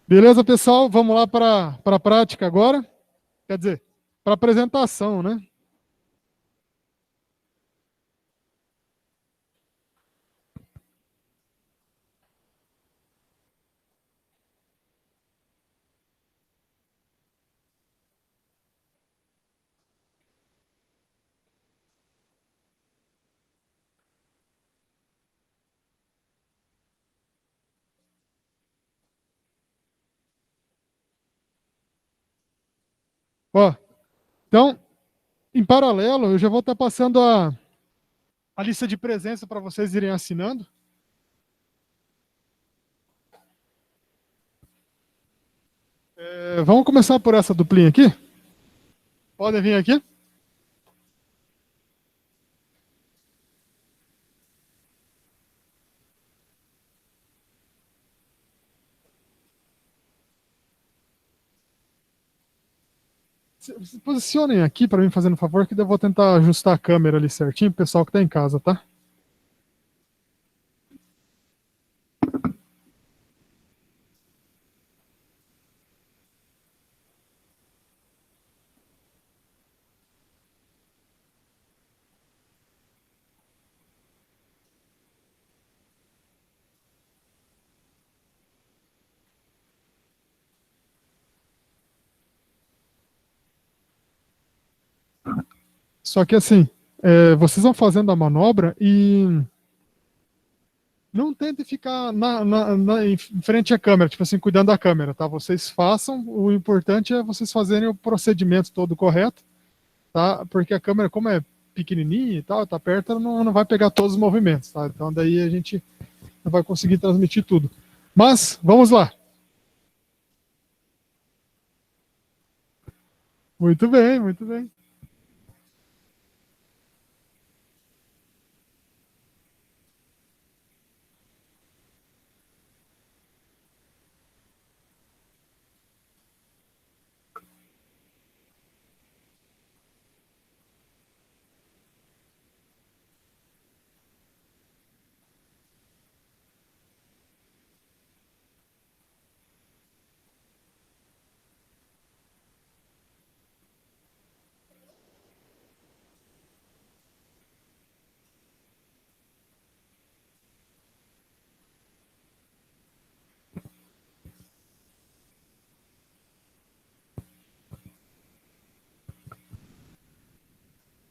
A: Beleza, pessoal? Vamos lá para a prática agora. Quer dizer, para a apresentação, né? Ó, então, em paralelo, eu já vou estar passando a lista de presença para vocês irem assinando. Vamos começar por essa duplinha aqui? Podem vir aqui? Se posicionem aqui para mim, fazendo um favor, que eu vou tentar ajustar a câmera ali certinho pro pessoal que está em casa, tá? Só que assim, vocês vão fazendo a manobra e não tentem ficar em frente à câmera, tipo assim, cuidando da câmera, tá? Vocês façam, o importante é vocês fazerem o procedimento todo correto, tá? Porque a câmera, como é pequenininha e tal, tá perto, ela não vai pegar todos os movimentos, tá? Então daí a gente não vai conseguir transmitir tudo. Mas, vamos lá. Muito bem, muito bem.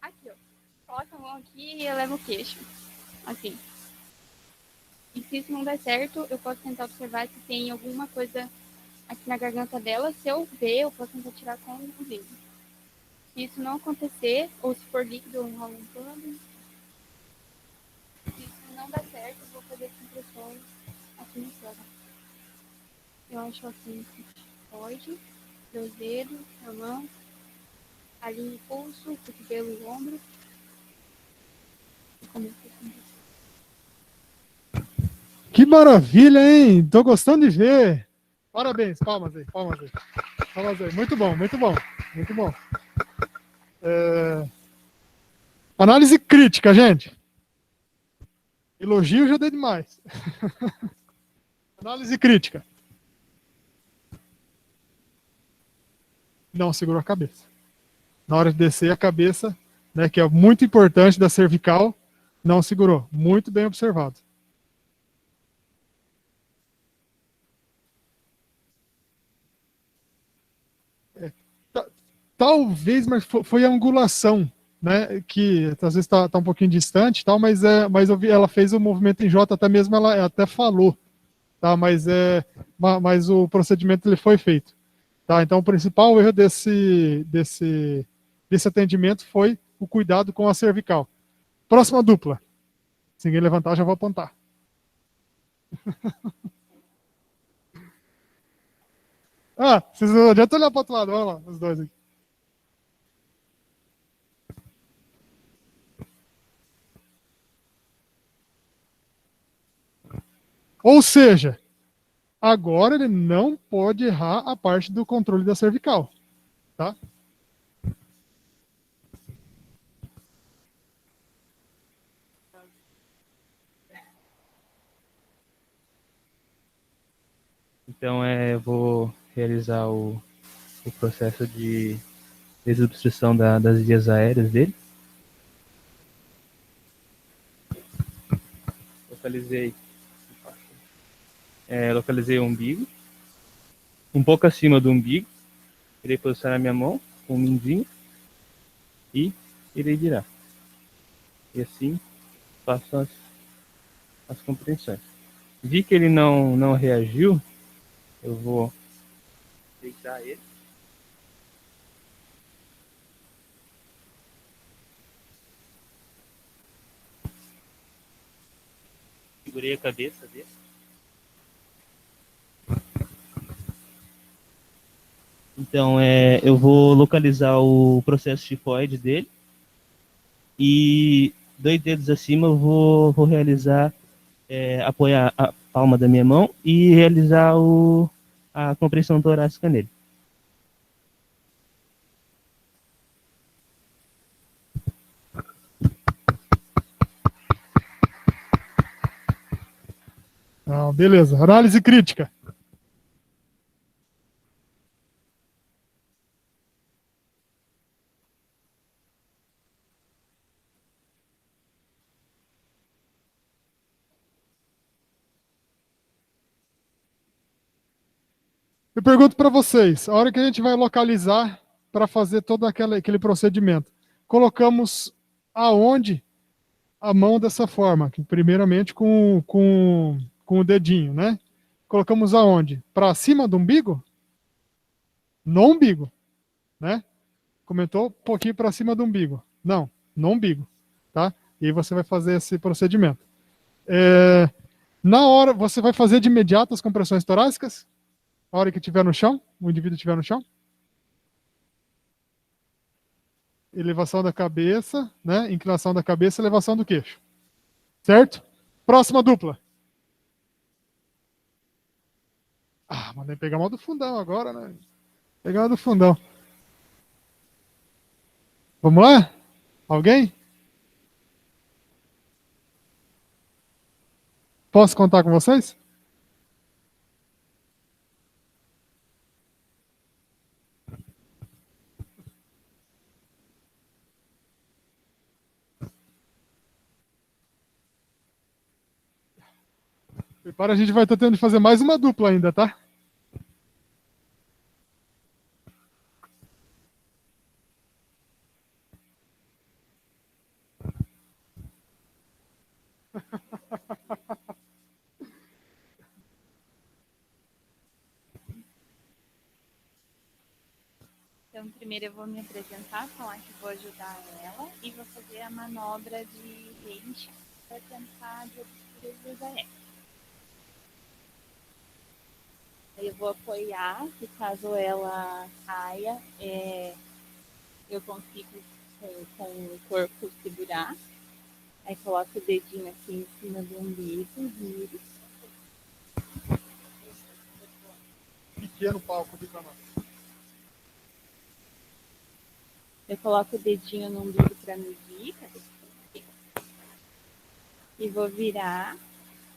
E: Aqui, ó. Coloca a mão aqui e eleva o queixo. Assim. E se isso não der certo, eu posso tentar observar se tem alguma coisa aqui na garganta dela. Se eu ver, eu posso tentar tirar com o dedo. Se isso não acontecer, ou se for líquido, eu enrolo um pano. Se isso não der certo, eu vou fazer compressões aqui no céu. Eu acho assim que pode. 2 dedos na mão. Ali no pulso, cotovelo e ombro. E começo assim.
A: Que maravilha, hein? Tô gostando de ver. Parabéns, palmas aí, palmas aí. Palmas aí. Muito bom, muito bom, muito bom. Análise crítica, gente. Elogio já dei demais. Análise crítica. Não segurou a cabeça. Na hora de descer a cabeça, né, que é muito importante da cervical, não segurou. Muito bem observado. Talvez, mas foi a angulação, né? Que às vezes está um pouquinho distante, tal, mas eu vi, ela fez o movimento em J, até mesmo ela até falou, tá? Mas o procedimento ele foi feito, tá? Então o principal erro desse atendimento foi o cuidado com a cervical. Próxima dupla. Se ninguém levantar, eu já vou apontar. Vocês não adianta olhar para o outro lado, vamos lá, os dois aqui. Ou seja, agora ele não pode errar a parte do controle da cervical, tá?
F: Então, eu vou realizar o processo de desobstrução das vias aéreas dele. Localizei o umbigo. Um pouco acima do umbigo, irei posicionar minha mão com o mindinho e irei virar. E assim faço as compreensões. Vi que ele não reagiu, eu vou deitar ele. Segurei a cabeça dele. Então, eu vou localizar o processo tifoide dele e 2 dedos acima eu vou realizar, apoiar a palma da minha mão e realizar a compressão torácica nele.
A: Beleza. Análise crítica. Eu pergunto para vocês, a hora que a gente vai localizar para fazer todo aquele procedimento, colocamos aonde a mão dessa forma? Primeiramente com o dedinho, né? Colocamos aonde? Para cima do umbigo? No umbigo, né? Comentou um pouquinho para cima do umbigo. Não, no umbigo, tá? E aí você vai fazer esse procedimento. Na hora, você vai fazer de imediato as compressões torácicas? A hora que estiver no chão, o indivíduo estiver no chão? Elevação da cabeça, né? Inclinação da cabeça, elevação do queixo. Certo? Próxima dupla. Mandei pegar uma do fundão agora, né? Pegar uma do fundão. Vamos lá? Alguém? Posso contar com vocês? Prepara, a gente vai estar tendo de fazer mais uma dupla ainda, tá?
G: Então, primeiro eu vou me apresentar, falar que vou ajudar ela e vou fazer a manobra de rente para tentar desobstruir as vias aéreas. Aí eu vou apoiar, que caso ela caia, eu consigo com o corpo segurar. Aí coloco o dedinho aqui em cima do umbigo, viro.
A: Pequeno palco de canal.
G: Eu coloco o dedinho no umbigo para medir, e vou virar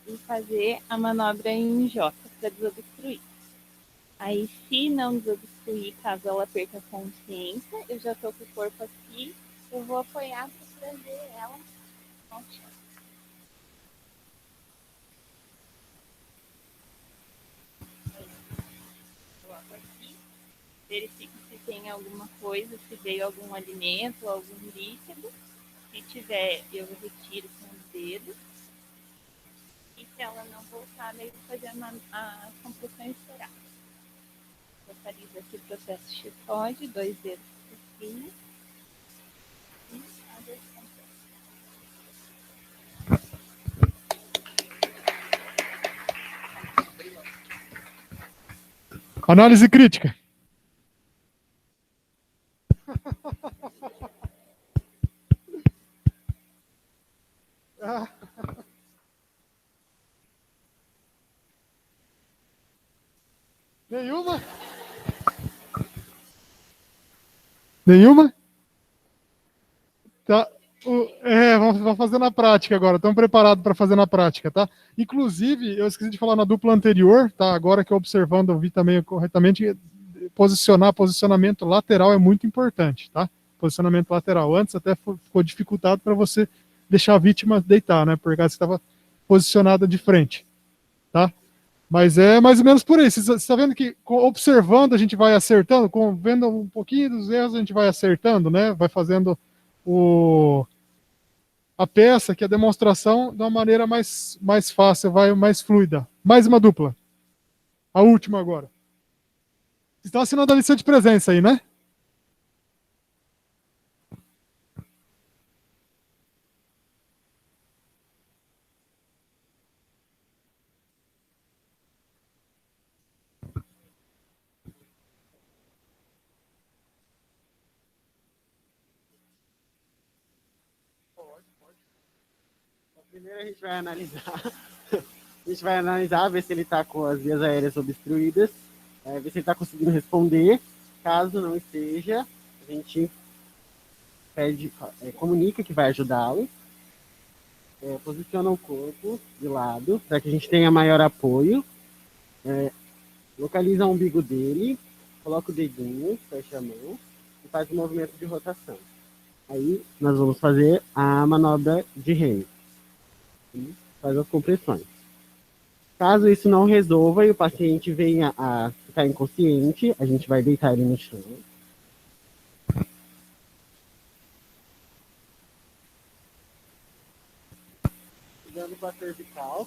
G: e fazer a manobra em J para desobstruir. Aí, se não desobstruir, caso ela perca a consciência, eu já estou com o corpo aqui, eu vou apoiar para trazer ela ao chão. Coloco aqui, verifico se tem alguma coisa, se veio algum alimento, algum líquido. Se tiver, eu retiro com os dedos. E se ela não voltar, daí eu vou fazer as compressões torácicas. Localizo aqui o processo chifoide, 2 dedos por cima. E a descompressão.
A: Análise crítica. Nenhuma? Nenhuma? Tá. Vamos fazer na prática agora. Estamos preparados para fazer na prática, tá? Inclusive, eu esqueci de falar na dupla anterior, tá? Agora que eu observando, eu vi também corretamente, posicionamento lateral é muito importante, tá? Posicionamento lateral. Antes até ficou dificultado para você deixar a vítima deitar, né? Por causa que estava posicionada de frente, tá? Mas é mais ou menos por aí. Você está vendo que observando a gente vai acertando, vendo um pouquinho dos erros a gente vai acertando, né? Vai fazendo a peça, que é a demonstração, de uma maneira mais fácil, vai mais fluida. Mais uma dupla. A última agora. Vocês estão assinando a lista de presença aí, né?
B: Primeiro a gente vai analisar. A gente vai analisar, ver se ele está com as vias aéreas obstruídas, ver se ele está conseguindo responder. Caso não esteja, a gente comunica que vai ajudá-lo. Posiciona o corpo de lado, para que a gente tenha maior apoio. Localiza o umbigo dele, coloca o dedinho, fecha a mão e faz o movimento de rotação. Aí nós vamos fazer a manobra de remo. Faz as compressões. Caso isso não resolva e o paciente venha a ficar inconsciente, a gente vai deitar ele no chão. Pegando com a cervical.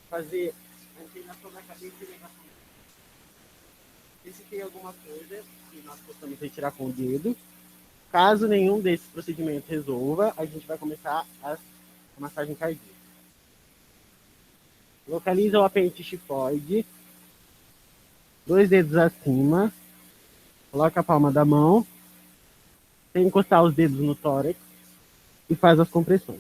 B: Fazer a inclinação da cabeça e elevação. E se tem alguma coisa que nós possamos retirar com o dedo. Caso nenhum desses procedimentos resolva, a gente vai começar a massagem cardíaca. Localiza o apêndice tifoide, 2 dedos acima, coloca a palma da mão, sem encostar os dedos no tórax e faz as compressões.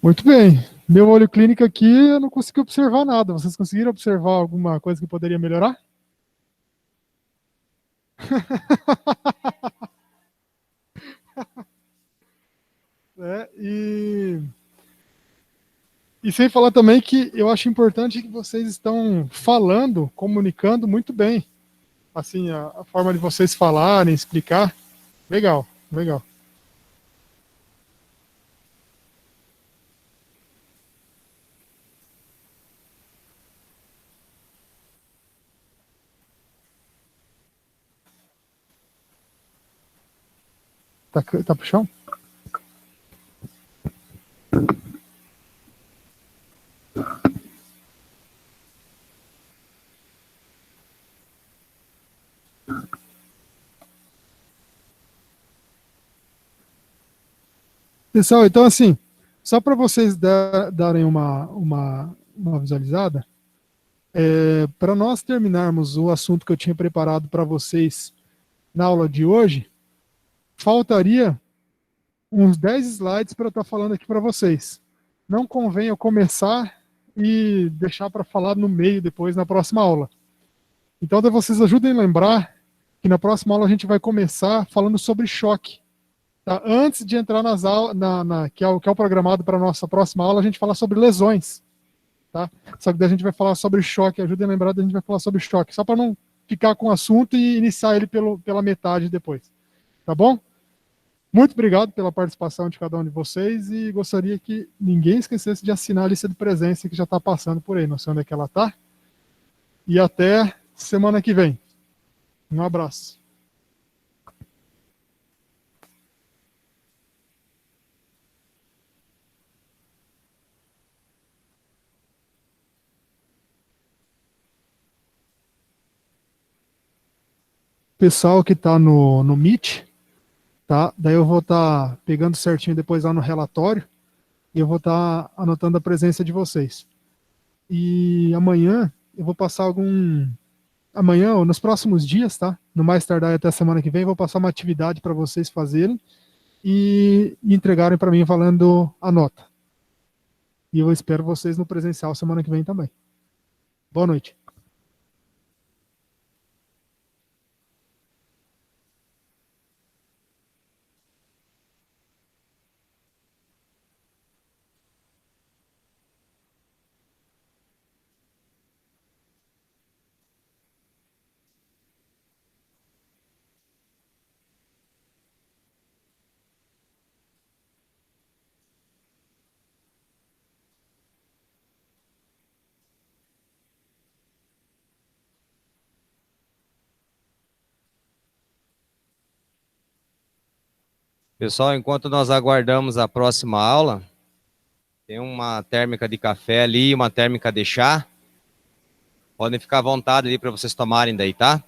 A: Muito bem. Meu olho clínico aqui, eu não consegui observar nada. Vocês conseguiram observar alguma coisa que poderia melhorar? E sem falar também que eu acho importante que vocês estão falando, comunicando muito bem. Assim, a forma de vocês falarem, explicar. Legal, legal. Tá pro chão? Pessoal, então assim, só para vocês darem uma visualizada, para nós terminarmos o assunto que eu tinha preparado para vocês na aula de hoje, faltaria uns 10 slides para eu estar falando aqui para vocês. Não convém eu começar e deixar para falar no meio depois, na próxima aula. Então, vocês ajudem a lembrar que na próxima aula a gente vai começar falando sobre choque. Tá? Antes de entrar nas aulas, que é o programado para a nossa próxima aula, a gente fala sobre lesões. Tá? Só que daí a gente vai falar sobre choque. Ajudem a lembrar que a gente vai falar sobre choque. Só para não ficar com o assunto e iniciar ele pela metade depois. Tá bom? Muito obrigado pela participação de cada um de vocês e gostaria que ninguém esquecesse de assinar a lista de presença que já está passando por aí. Não sei onde é que ela está. E até semana que vem. Um abraço. Pessoal que está no Meet, tá? Daí eu vou estar pegando certinho depois lá no relatório e eu vou estar anotando a presença de vocês. E amanhã eu vou passar amanhã ou nos próximos dias, tá? No mais tardar até a semana que vem, eu vou passar uma atividade para vocês fazerem e entregarem para mim valendo a nota. E eu espero vocês no presencial semana que vem também. Boa noite.
H: Pessoal, enquanto nós aguardamos a próxima aula, tem uma térmica de café ali e uma térmica de chá. Podem ficar à vontade ali para vocês tomarem daí, tá?